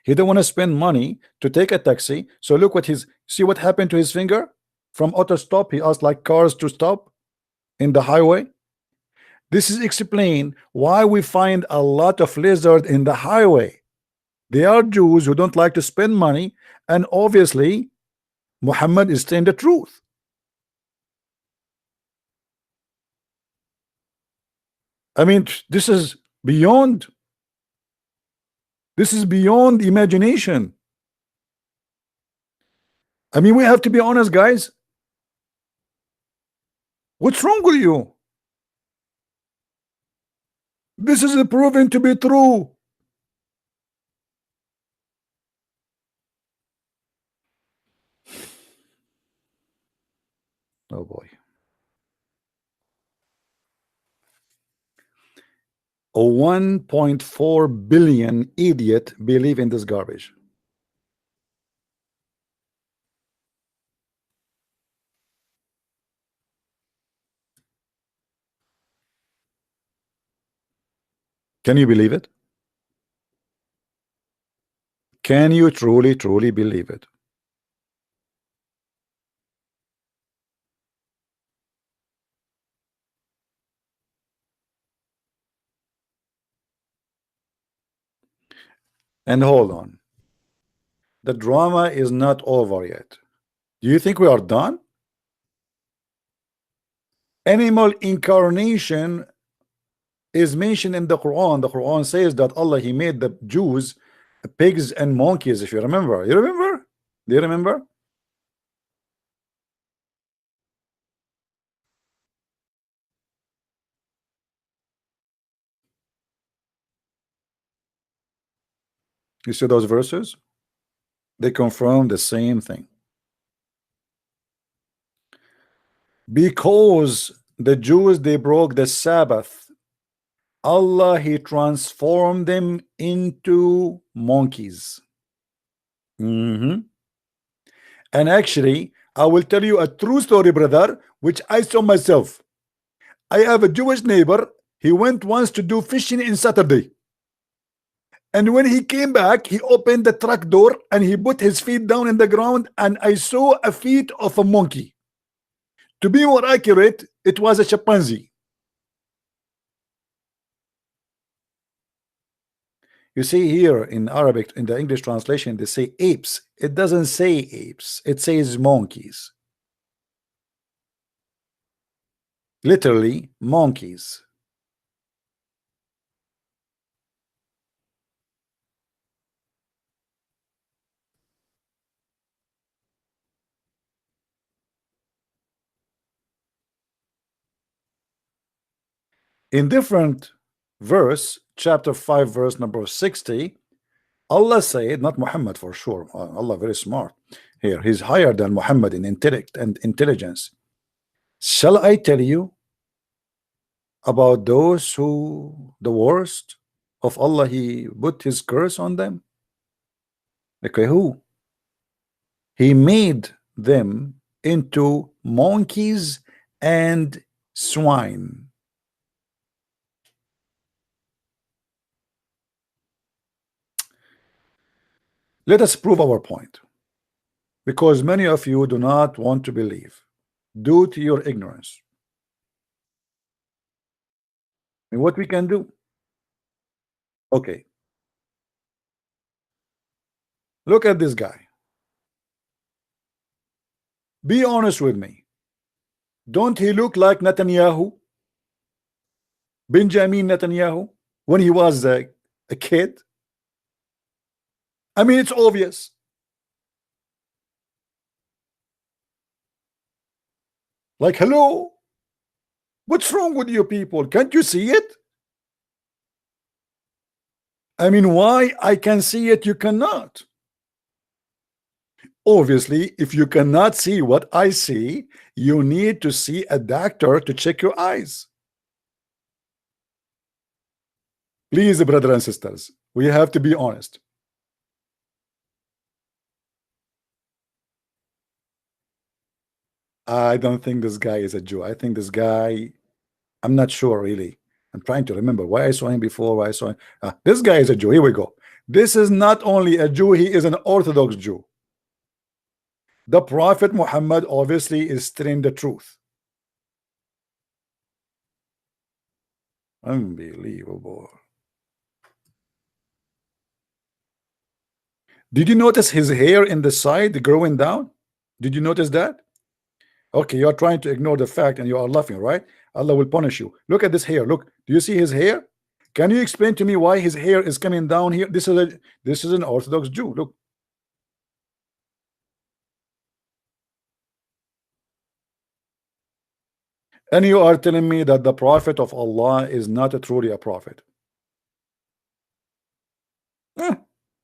He don't want to spend money to take a taxi. So look what his, see what happened to his finger? From auto stop, he asked like cars to stop in the highway. This is explain why we find a lot of lizard in the highway. They are Jews who don't like to spend money, and obviously Muhammad is saying the truth. I mean, this is beyond imagination. I mean, we have to be honest, guys. What's wrong with you? This is proven to be true. Oh boy. A 1.4 billion idiot believe in this garbage. Can you believe it? Can you truly believe it? And hold on. The drama is not over yet. Do you think we are done? Animal incarnation is mentioned in the Quran. The Quran says that Allah, He made the Jews pigs and monkeys, if you remember. You remember? Do you remember? You see those verses? They confirm the same thing. Because the Jews, they broke the Sabbath, Allah, He transformed them into monkeys. And actually, I will tell you a true story, brother, which I saw myself. I have a Jewish neighbor. He went once to do fishing in Saturday. And when he came back, he opened the truck door and he put his feet down in the ground, and I saw a feet of a monkey. To be more accurate, it was a chimpanzee. You see here in Arabic, in the English translation, they say apes. It doesn't say apes. It says monkeys. Literally, monkeys. In different verse, chapter 5, verse number 60, Allah said, not Muhammad for sure, Allah very smart here, he's higher than Muhammad in intellect and intelligence. Shall I tell you about those who the worst of Allah, He put His curse on them? Okay, who? He made them into monkeys and swine. Let us prove our point, because many of you do not want to believe due to your ignorance. And what we can do? Okay, look at this guy. Be honest with me. Don't he look like Netanyahu? Benjamin Netanyahu, when he was a kid? I mean, it's obvious. Like, hello? What's wrong with you people? Can't you see it? I mean, why I can see it, you cannot? Obviously, if you cannot see what I see, you need to see a doctor to check your eyes. Please, brothers and sisters, we have to be honest. I don't think this guy is a Jew. I think this guy, I'm not sure really. I'm trying to remember why I saw him before, why I saw him. This guy is a Jew. Here we go. This is not only a Jew, he is an Orthodox Jew. The Prophet Muhammad obviously is telling the truth. Unbelievable. Did you notice his hair in the side growing down? Did you notice that? Okay, you are trying to ignore the fact and you are laughing, right? Allah will punish you. Look at this hair. Look, do you see his hair? Can you explain to me why his hair is coming down here? This is an Orthodox Jew. Look. And you are telling me that the prophet of Allah is not truly a prophet.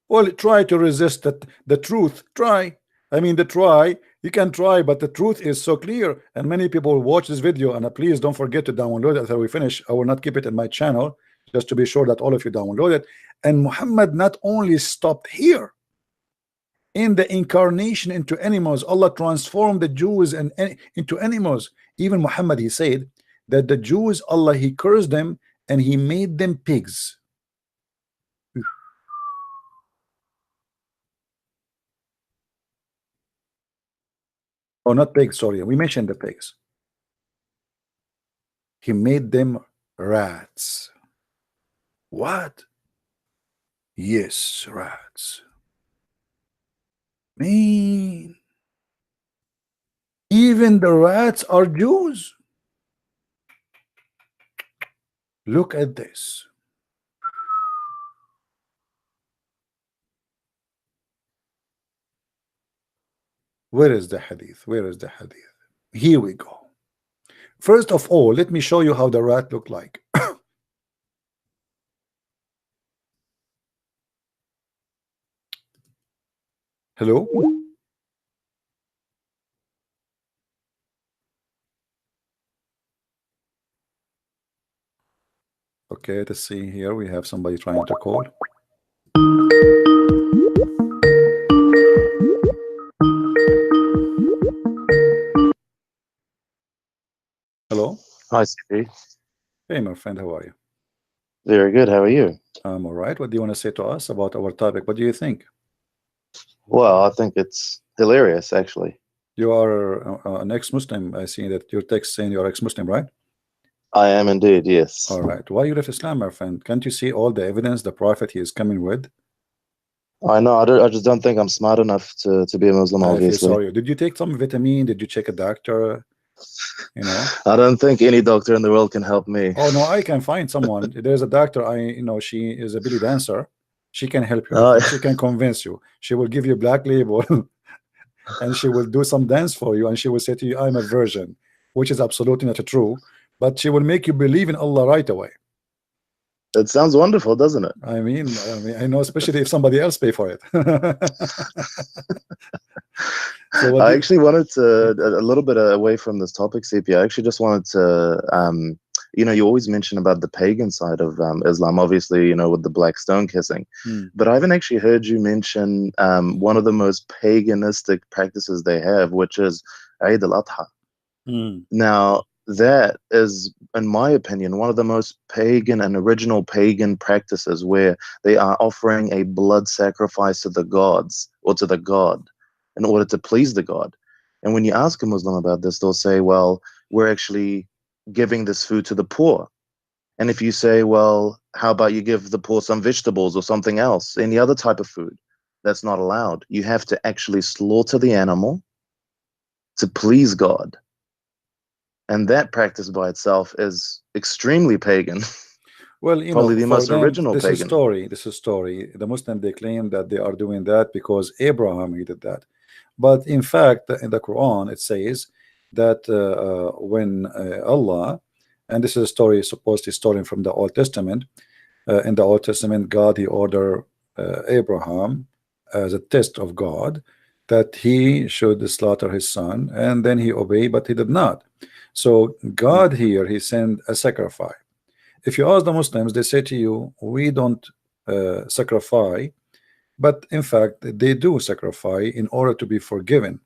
Well, try to resist the truth. Try. I mean, you can try, but the truth is so clear. And many people watch this video. And please don't forget to download it after we finish. I will not keep it in my channel, just to be sure that all of you download it. And Muhammad not only stopped here. In the incarnation into animals, Allah transformed the Jews into animals. Even Muhammad, he said that the Jews, Allah, he cursed them and he made them pigs. Oh, not pigs, sorry. We mentioned the pigs. He made them rats. What? Yes, rats. Man, even the rats are Jews. Look at this. Where is the hadith? Where is the hadith? Here we go. First of all, let me show you how the rat looked like. Hello? Okay, let's see here. We have somebody trying to call. Hello? Hi, CP. Hey, my friend, how are you? Very good. How are you? I'm all right. What do you want to say to us about our topic? What do you think? Well, I think it's hilarious, actually. You are an ex-Muslim. I see that your text saying you're ex-Muslim, right? I am indeed, yes. All right. Why you left Islam, my friend? Can't you see all the evidence the Prophet he is coming with? I know. I just don't think I'm smart enough to be a Muslim, I feel obviously. sorry. Did you take some vitamin? Did you check a doctor? You know? I don't think any doctor in the world can help me. Oh, no, I can find someone. There's a doctor, she is a belly dancer. She can help you. Oh. She can convince you. She will give you black label and she will do some dance for you and she will say to you, I'm a virgin, which is absolutely not true, but she will make you believe in Allah right away. It sounds wonderful, doesn't it? I mean, I know, especially if somebody else pay for it. So I actually wanted to, a little bit away from this topic, CP, I actually just wanted to, you always mention about the pagan side of Islam, obviously, with the black stone kissing. But I haven't actually heard you mention one of the most paganistic practices they have, which is Eid al-Adha. Now, that is, in my opinion, one of the most pagan and original pagan practices where they are offering a blood sacrifice to the gods or to the god in order to please the god. And when you ask a Muslim about this, they'll say, well, we're actually giving this food to the poor. And if you say, well, how about you give the poor some vegetables or something else, any other type of food, that's not allowed. You have to actually slaughter the animal to please God. And that practice by itself is extremely pagan. Well, probably the most original this pagan. This is story. The Muslim, they claim that they are doing that because Abraham he did that. But in fact, in the Quran, it says that when Allah, and this is a story, supposedly stolen from the Old Testament, in the Old Testament, God, he ordered Abraham as a test of God that he should slaughter his son, and then he obeyed, but he did not. So God here, he sent a sacrifice. If you ask the Muslims, they say to you, we don't sacrifice, but in fact, they do sacrifice in order to be forgiven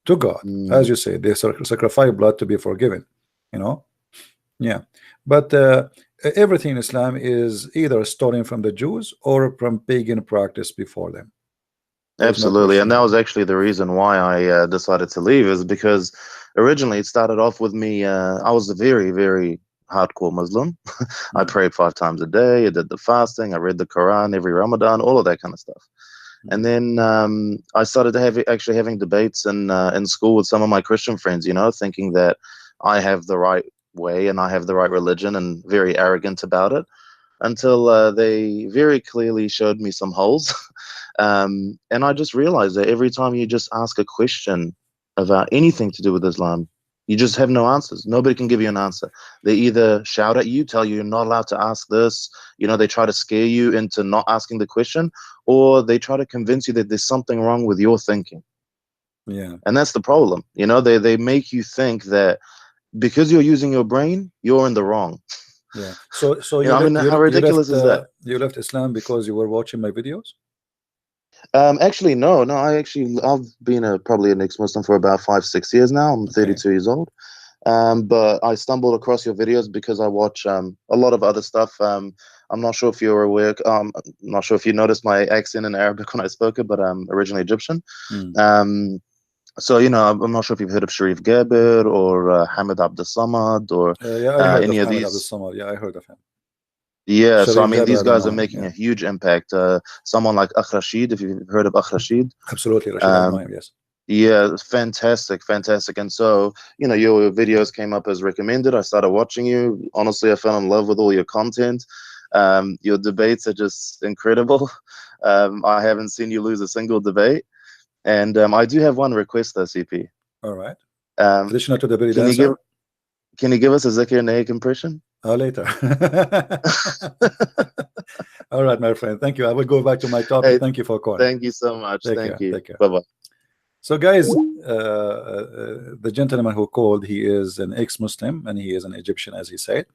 to God. As you say, they sacrifice blood to be forgiven, Yeah. But everything in Islam is either stolen from the Jews or from pagan practice before them. There's no Absolutely, question. and that was actually the reason why I decided to leave, is because originally it started off with me. I was a very, very hardcore Muslim. I prayed 5 times a day. I did the fasting. I read the Quran every Ramadan, all of that kind of stuff. And then I started to actually having debates in school with some of my Christian friends, you know, thinking that I have the right way and I have the right religion, and very arrogant about it, until they very clearly showed me some holes. And I just realized that every time you just ask a question about anything to do with Islam, you just have no answers. Nobody can give you an answer. They either shout at you, tell you you're not allowed to ask this, you know, they try to scare you into not asking the question, or they try to convince you that there's something wrong with your thinking. Yeah. And that's the problem. You know, they make you think that because you're using your brain, you're in the wrong. Yeah. So You know, I mean, how ridiculous is that? You left Islam because you were watching my videos? Actually, no. I've been probably an ex-Muslim for about 5-6 years now. I'm 32 years old. But I stumbled across your videos because I watch a lot of other stuff. I'm not sure if you're aware. I'm not sure if you noticed my accent in Arabic when I spoke it, but I'm originally Egyptian. So, you know, I'm not sure if you've heard of Sharif Gabir or Hamid Abdul Samad or Yeah, I heard any of of Hamid Abdul these. Samad. Yeah, I heard of him. Yeah, so I Sharif mean, these Gabir, guys know are him, making yeah. a huge impact. Someone like Akh Rashid, if you've heard of Akh Rashid. Absolutely, Rashid, I know him, yes. Yeah, fantastic. And so, you know, your videos came up as recommended. I started watching you. Honestly, I fell in love with all your content. Your debates are just incredible. I haven't seen you lose a single debate. And I do have one request though, CP. All right. Additional to the belly Can dancer? you give us a Zakir Naik impression? Later. All right, my friend. Thank you. I will go back to my topic. Hey, thank you for calling. Thank you so much. Thank you. Take care. Bye-bye. So, guys, the gentleman who called, he is an ex-Muslim and he is an Egyptian, as he said.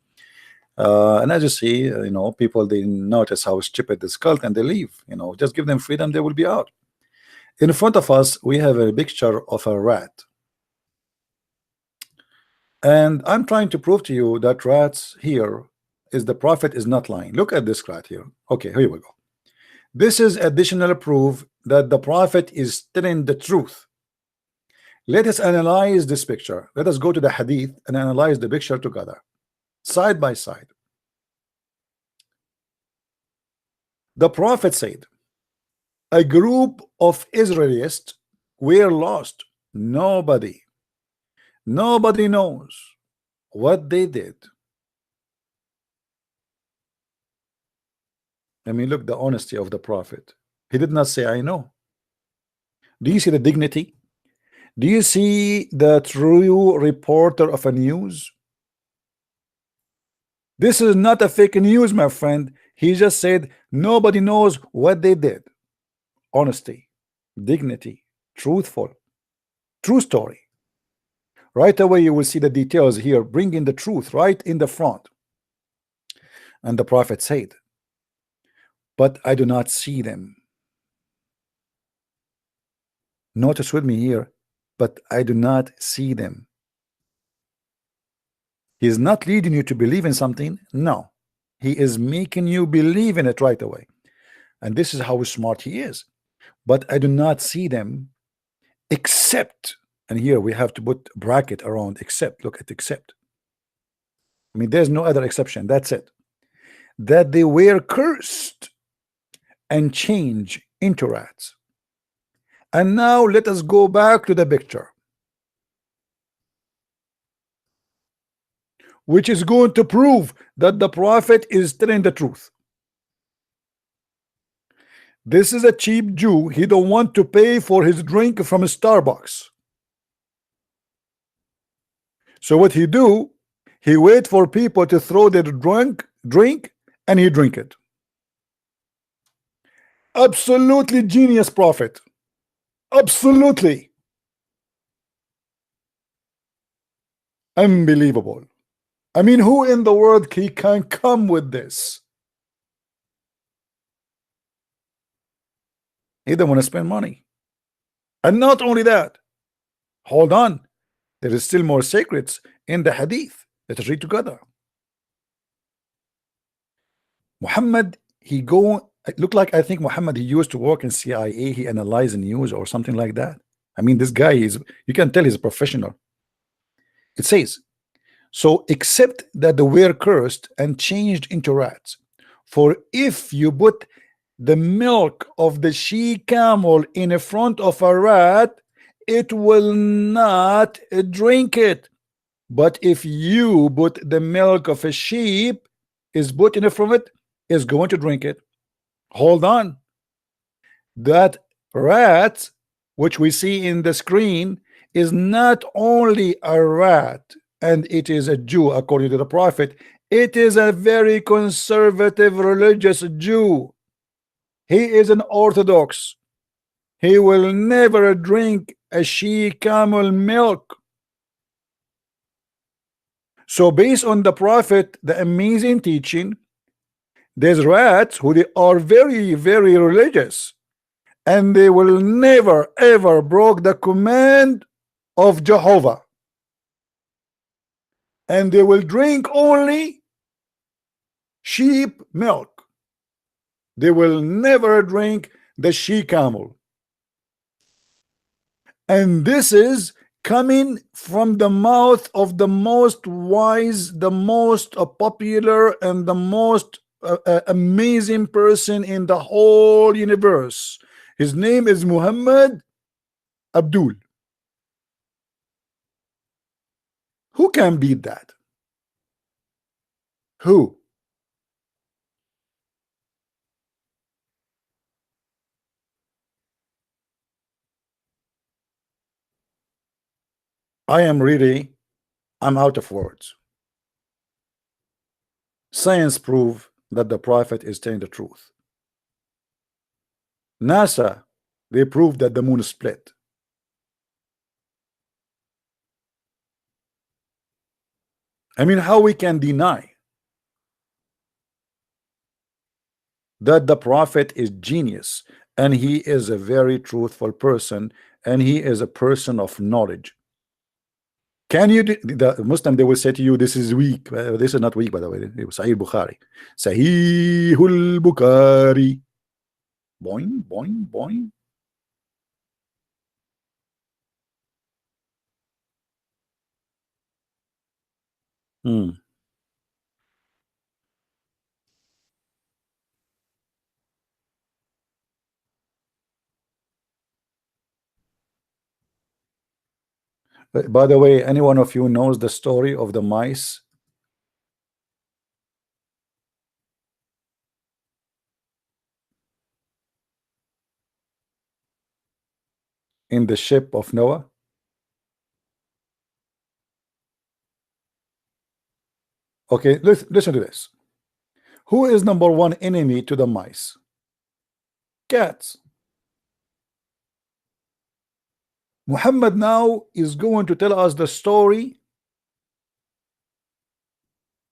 And as you see, you know, people, they notice how stupid this cult and they leave. You know, just give them freedom, they will be out. In front of us, we have a picture of a rat. And I'm trying to prove to you that rats here is the prophet is not lying. Look at this rat here. Okay, here we go. This is additional proof that the prophet is telling the truth. Let us analyze this picture. Let us go to the hadith and analyze the picture together, side by side. The prophet said, a group of Israelites were lost. Nobody knows what they did. I mean, look, the honesty of the prophet. He did not say, I know. Do you see the dignity? Do you see the true reporter of a news? This is not a fake news, my friend. He just said nobody knows what they did. Honesty, dignity, truthful, true story. Right away you will see the details here, bringing the truth right in the front. And the prophet said, but I do not see them. Notice with me here, but I do not see them. He is not leading you to believe in something. No, he is making you believe in it right away. And this is how smart he is. But I do not see them except, and here we have to put a bracket around except. Look at except. I mean, there's no other exception. That's it. That they were cursed and changed into rats. And now let us go back to the picture, which is going to prove that the prophet is telling the truth. This is a cheap Jew. He don't want to pay for his drink from a Starbucks. So what he do? He wait for people to throw their drink and he drink it. Absolutely genius prophet. Absolutely. Unbelievable. I mean, who in the world can come with this? He don't want to spend money. And not only that, hold on, there is still more secrets in the hadith. Let us read together. Muhammad, he go, it looked like, I think Muhammad, he used to work in CIA, he analyzed news or something like that. I mean, this guy is, you can tell he's a professional. It says, so except that they were cursed and changed into rats, for if you put the milk of the she camel in front of a rat, it will not drink it. But if you put the milk of a sheep is put in front of it, is going to drink it. Hold on. That rat, which we see in the screen, is not only a rat, and it is a Jew according to the prophet. It is a very conservative religious Jew. He is an Orthodox. He will never drink a she camel milk. So based on the prophet, the amazing teaching, there's rats who they are very, very religious, and they will never ever broke the command of Jehovah, and they will drink only sheep milk. They will never drink the she camel. And this is coming from the mouth of the most wise, the most popular, and the most amazing person in the whole universe. His name is Muhammad Abdul. Who can beat that? Who? I'm out of words. Science prove that the prophet is telling the truth. NASA, they proved that the moon split. I mean, how we can deny that the prophet is genius, and he is a very truthful person, and he is a person of knowledge? Can you, the Muslim, they will say to you, this is weak. This is not weak, by the way. It was Sahih Bukhari. Sahihul Bukhari. Boing, boing, boing. By the way, any one of you knows the story of the mice in the ship of Noah? Okay, listen to this. Who is number one enemy to the mice? Cats. Muhammad now is going to tell us the story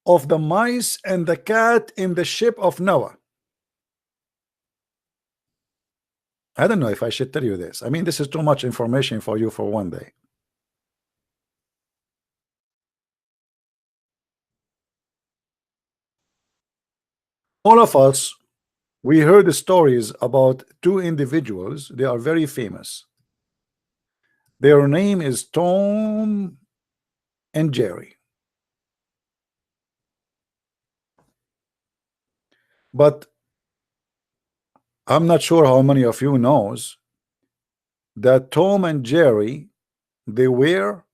of the mice and the cat in the ship of Noah. I don't know if I should tell you this. I mean, this is too much information for you for one day. All of us, we heard the stories about two individuals. They are very famous. Their name is Tom and Jerry. But I'm not sure how many of you knows that Tom and Jerry, they were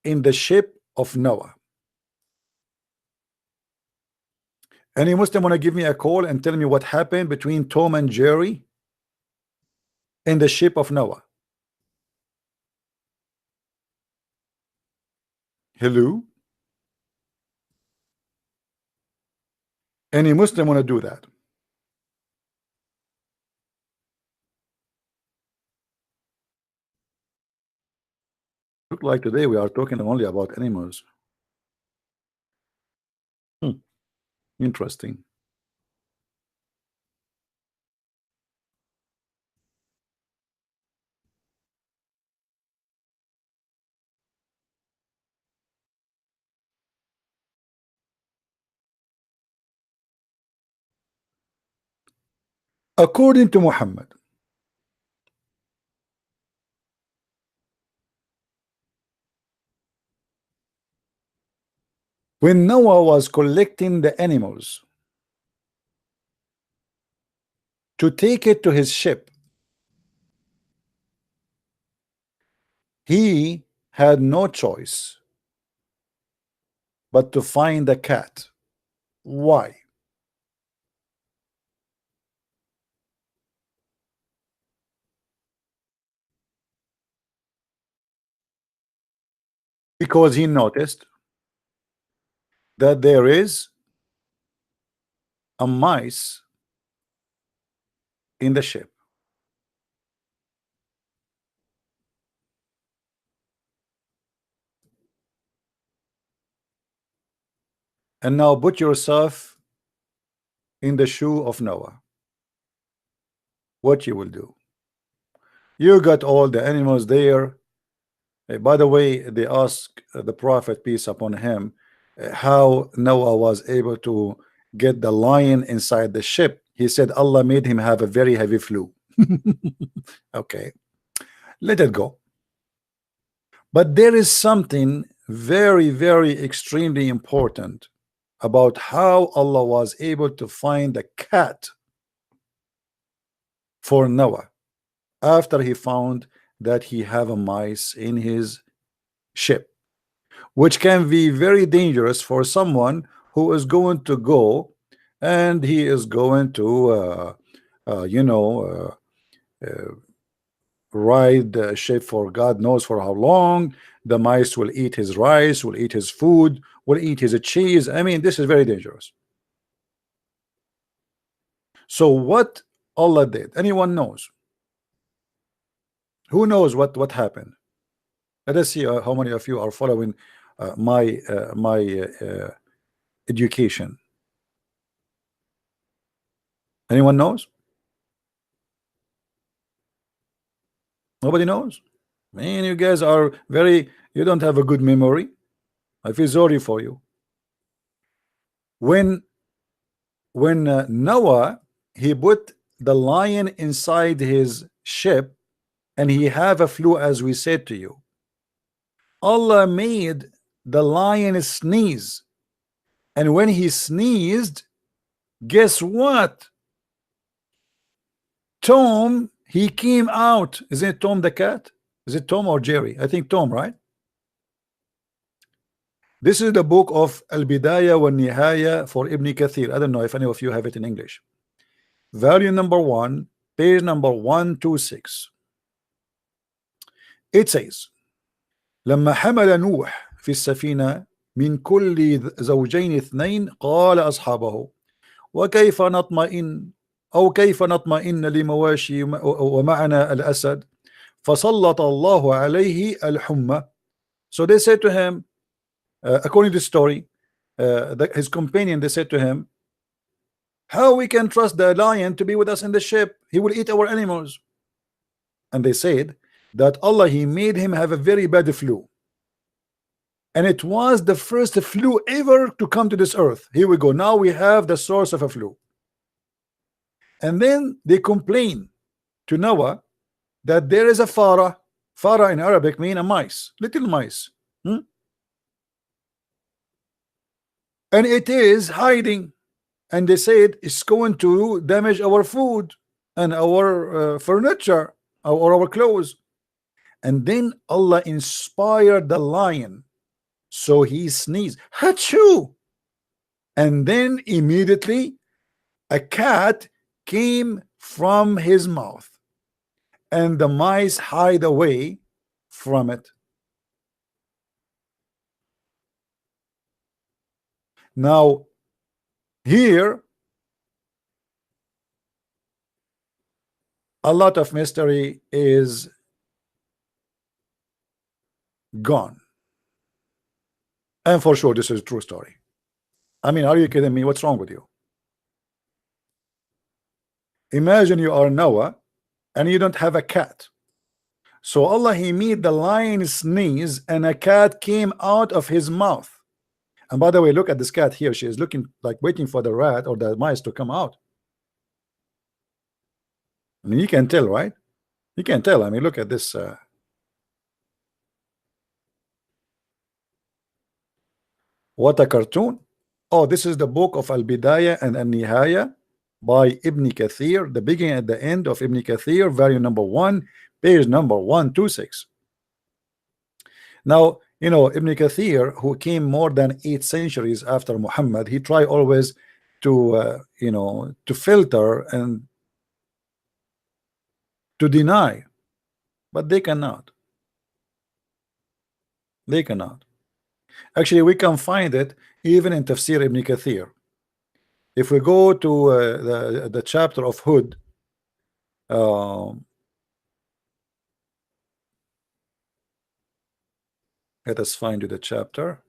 in the ship of Noah. Any Muslim want to give me a call and tell me what happened between Tom and Jerry in the ship of Noah? Hello? Any Muslim want to do that? Look like today we are talking only about animals. Interesting. According to Muhammad, when Noah was collecting the animals to take it to his ship, he had no choice but to find a cat. Why? Because he noticed that there is a mice in the ship. And now put yourself in the shoe of Noah. What you will do? You got all the animals there. By the way, they asked the Prophet, peace upon him, how Noah was able to get the lion inside the ship. He said Allah made him have a very heavy flu. Okay, let it go. But there is something very, very extremely important about how Allah was able to find a cat for Noah after he found that he have a mice in his ship, which can be very dangerous for someone who is going to go and he is going to ride the ship for God knows for how long. The mice will eat his rice, will eat his food, will eat his cheese. I mean, this is very dangerous. So what Allah did, anyone knows? Who knows what happened? Let us see how many of you are following my education. Anyone knows? Nobody knows. Man, you guys are you don't have a good memory. I feel sorry for you. When Noah, he put the lion inside his ship and he have a flu, as we said to you, Allah made the lion sneeze, and when he sneezed, guess what? Tom, he came out. Isn't it Tom the cat? Is it Tom or Jerry? I think Tom, right? This is the book of Al-Bidayah wa Nihaya for Ibn Kathir. I don't know if any of you have it in English. Volume number 1, page number 126. It says, لما حمل نوح في السفينة من كل زوجين اثنين قال أصحابه وكيف نطمئن أو كيف نطمئن لمواشي ومعنا الأسد فسلط الله عليه الحمى. So they said to him, according to the story, his companion, they said to him, how we can trust the lion to be with us in the ship? He will eat our animals. And they said that Allah, he made him have a very bad flu, and it was the first flu ever to come to this earth. Here we go, now we have the source of a flu. And then they complain to Noah that there is a farah. Farah in Arabic mean a mice, little mice, and it is hiding, and they said it's going to damage our food and our furniture or our clothes. And then Allah inspired the lion, so he sneezed, Hachoo! And then immediately a cat came from his mouth, and the mice hide away from it. Now here a lot of mystery is gone, and for sure this is a true story. I mean, are you kidding me? What's wrong with you? Imagine you are Noah and you don't have a cat, so Allah, he made the lion sneeze and a cat came out of his mouth. And by the way, look at this cat here. She is looking like waiting for the rat or the mice to come out. I mean, you can tell, right? You can tell. I mean, look at this. What a cartoon. Oh, this is the book of Al-Bidayah and Al-Nihaya by Ibn Kathir, the beginning and the end of Ibn Kathir, volume number 1, page number 126. Now, you know, Ibn Kathir, who came more than 8 centuries after Muhammad, he tried always to, you know, to filter and to deny, but they cannot. They cannot. Actually, we can find it even in Tafsir Ibn Kathir. If we go to the chapter of Hud, let us find you the chapter.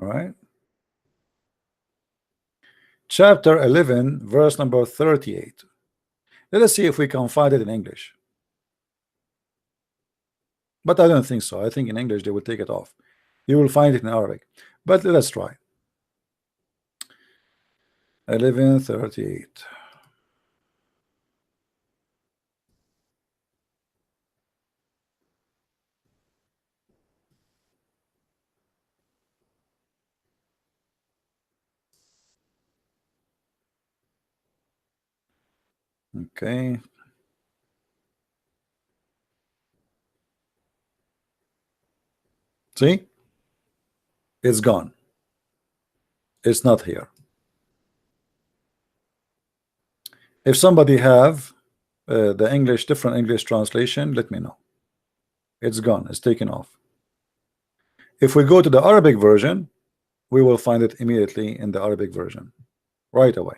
All right. Chapter 11, verse number 38. Let us see if we can find it in English. But I don't think so. I think in English they will take it off. You will find it in Arabic. But let us try. 11:38. Okay. See? It's gone. It's not here. If somebody have the English, different English translation, let me know. It's gone. It's taken off. If we go to the Arabic version, we will find it immediately in the Arabic version right away.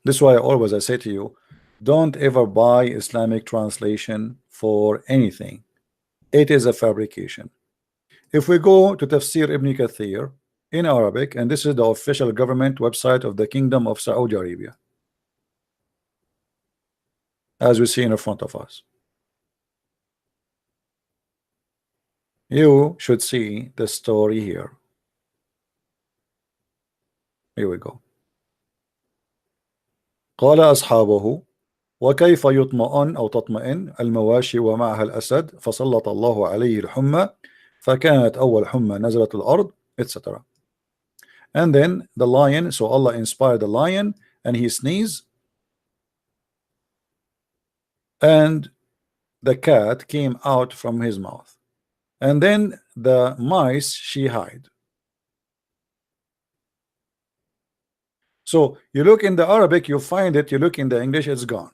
This is why I say to you, don't ever buy Islamic translation for anything. It is a fabrication. If we go to Tafsir Ibn Kathir in Arabic, and this is the official government website of the Kingdom of Saudi Arabia, as we see in front of us, you should see the story here. Here we go. قال أصحابه وكيف يطمئن أو تطمئن المواشي ومعها الأسد فسلط الله عليه الحمى فكانت أول حمى نزلت الأرض, etc. And then the lion, so Allah inspired the lion and he sneezed, and the cat came out from his mouth, and then the mice she hide. So you look in the Arabic, you find it, you look in the English, it's gone.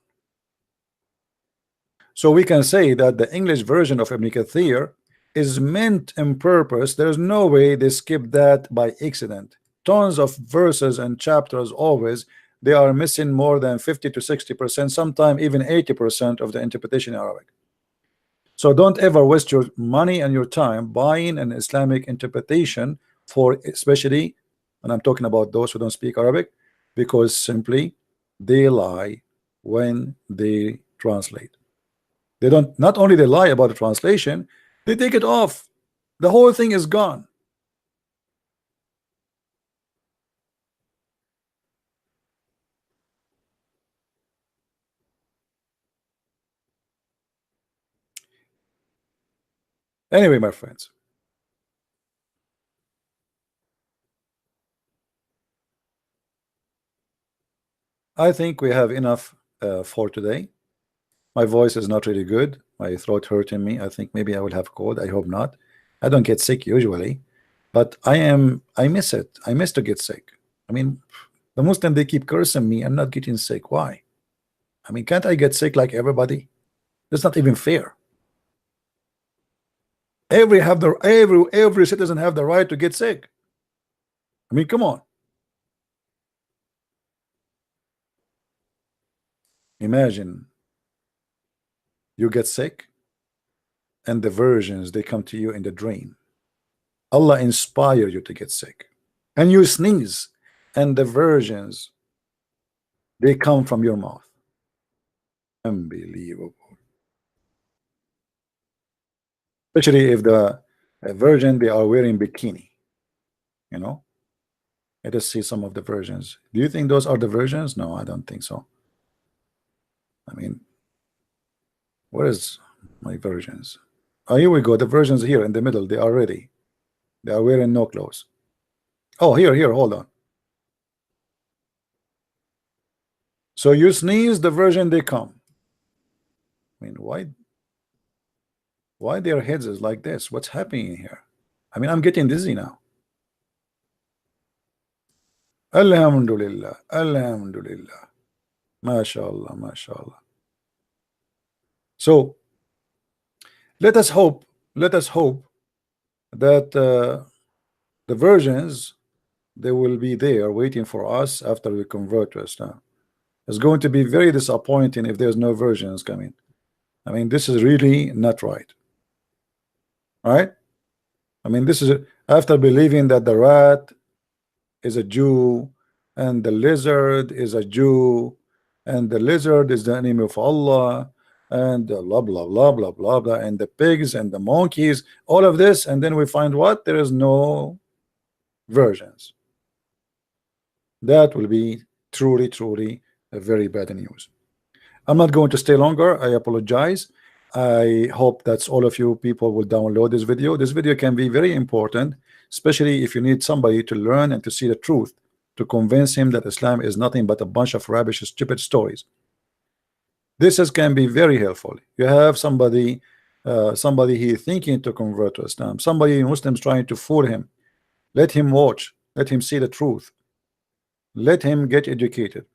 So we can say that the English version of Ibn Kathir is meant in purpose. There's no way they skip that by accident. Tons of verses and chapters, always they are missing more than 50 to 60%, sometimes even 80% of the interpretation in Arabic. So don't ever waste your money and your time buying an Islamic interpretation for, especially, and I'm talking about those who don't speak Arabic, because simply they lie when they translate. They don't, not only they lie about the translation, they take it off. The whole thing is gone. Anyway, my friends, I think we have enough for today. My voice is not really good. My throat hurting me. I think maybe I will have cold. I hope not. I don't get sick usually, but I miss it. I miss to get sick. I mean, the Muslim, they keep cursing me. I'm not getting sick. Why? I mean, can't I get sick like everybody? That's not even fair. Every citizen have the right to get sick. I mean, come on. Imagine you get sick and the versions, they come to you in the dream. Allah inspire you to get sick. and you sneeze, and the virgins, they come from your mouth. Unbelievable. Especially if the virgin, they are wearing bikini, you know. Let us see some of the virgins. Do you think those are the virgins? No, I don't think so. I mean, where is my virgins? Oh, here we go. The virgins here in the middle, they are ready. They are wearing no clothes. Oh, here, hold on. So you sneeze, the virgin, they come. I mean, why their heads is like this? What's happening here? I mean, I'm getting dizzy now. Alhamdulillah, Alhamdulillah. MashaAllah, MashaAllah. So let us hope that the virgins, they will be there waiting for us after we convert to Islam. It's going to be very disappointing if there's no virgins coming. I mean, this is really not right. Right? I mean, this is after believing that the rat is a Jew and the lizard is a Jew and the lizard is the enemy of Allah and blah blah blah blah blah blah, and the pigs and the monkeys, all of this, and then we find what? There is no virgins. That will be truly a very bad news. I'm not going to stay longer. I apologize. I hope that all of you people will download this video. This video can be very important, especially if you need somebody to learn and to see the truth, to convince him that Islam is nothing but a bunch of rubbish, stupid stories. This can be very helpful. You have somebody he thinking to convert to Islam, somebody Muslims trying to fool him. Let him watch, let him see the truth, let him get educated.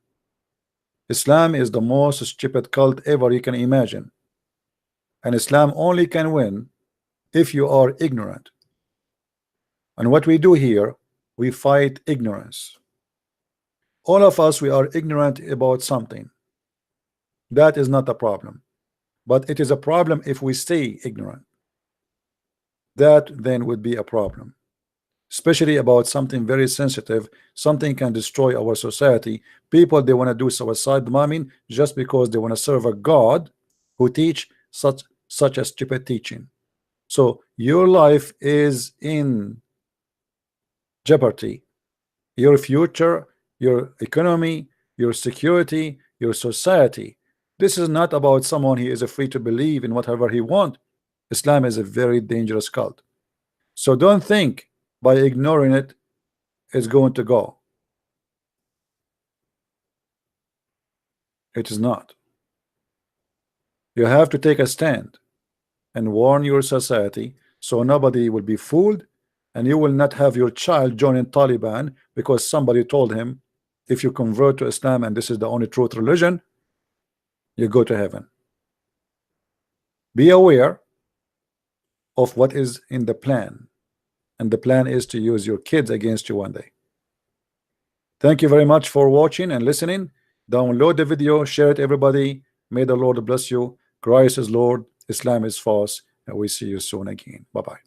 Islam is the most stupid cult ever you can imagine, and Islam only can win if you are ignorant. And what we do here, we fight ignorance. All of us, we are ignorant about something. That is not a problem, but it is a problem if we stay ignorant. That then would be a problem, especially about something very sensitive. Something can destroy our society. People, they want to do suicide bombing just because they want to serve a God who teach such a stupid teaching. So your life is in jeopardy. Your future, your economy, your security, your society. This is not about someone he is free to believe in whatever he wants. Islam is a very dangerous cult. So don't think by ignoring it it's going to go. It is not. You have to take a stand and warn your society so nobody will be fooled, and you will not have your child joining Taliban because somebody told him if you convert to Islam and this is the only truth religion, you go to heaven. Be aware of what is in the plan, and the plan is to use your kids against you one day. Thank you very much for watching and listening. Download the video, share it everybody. May the Lord bless you. Christ is Lord, Islam is false, and we see you soon again. Bye-bye.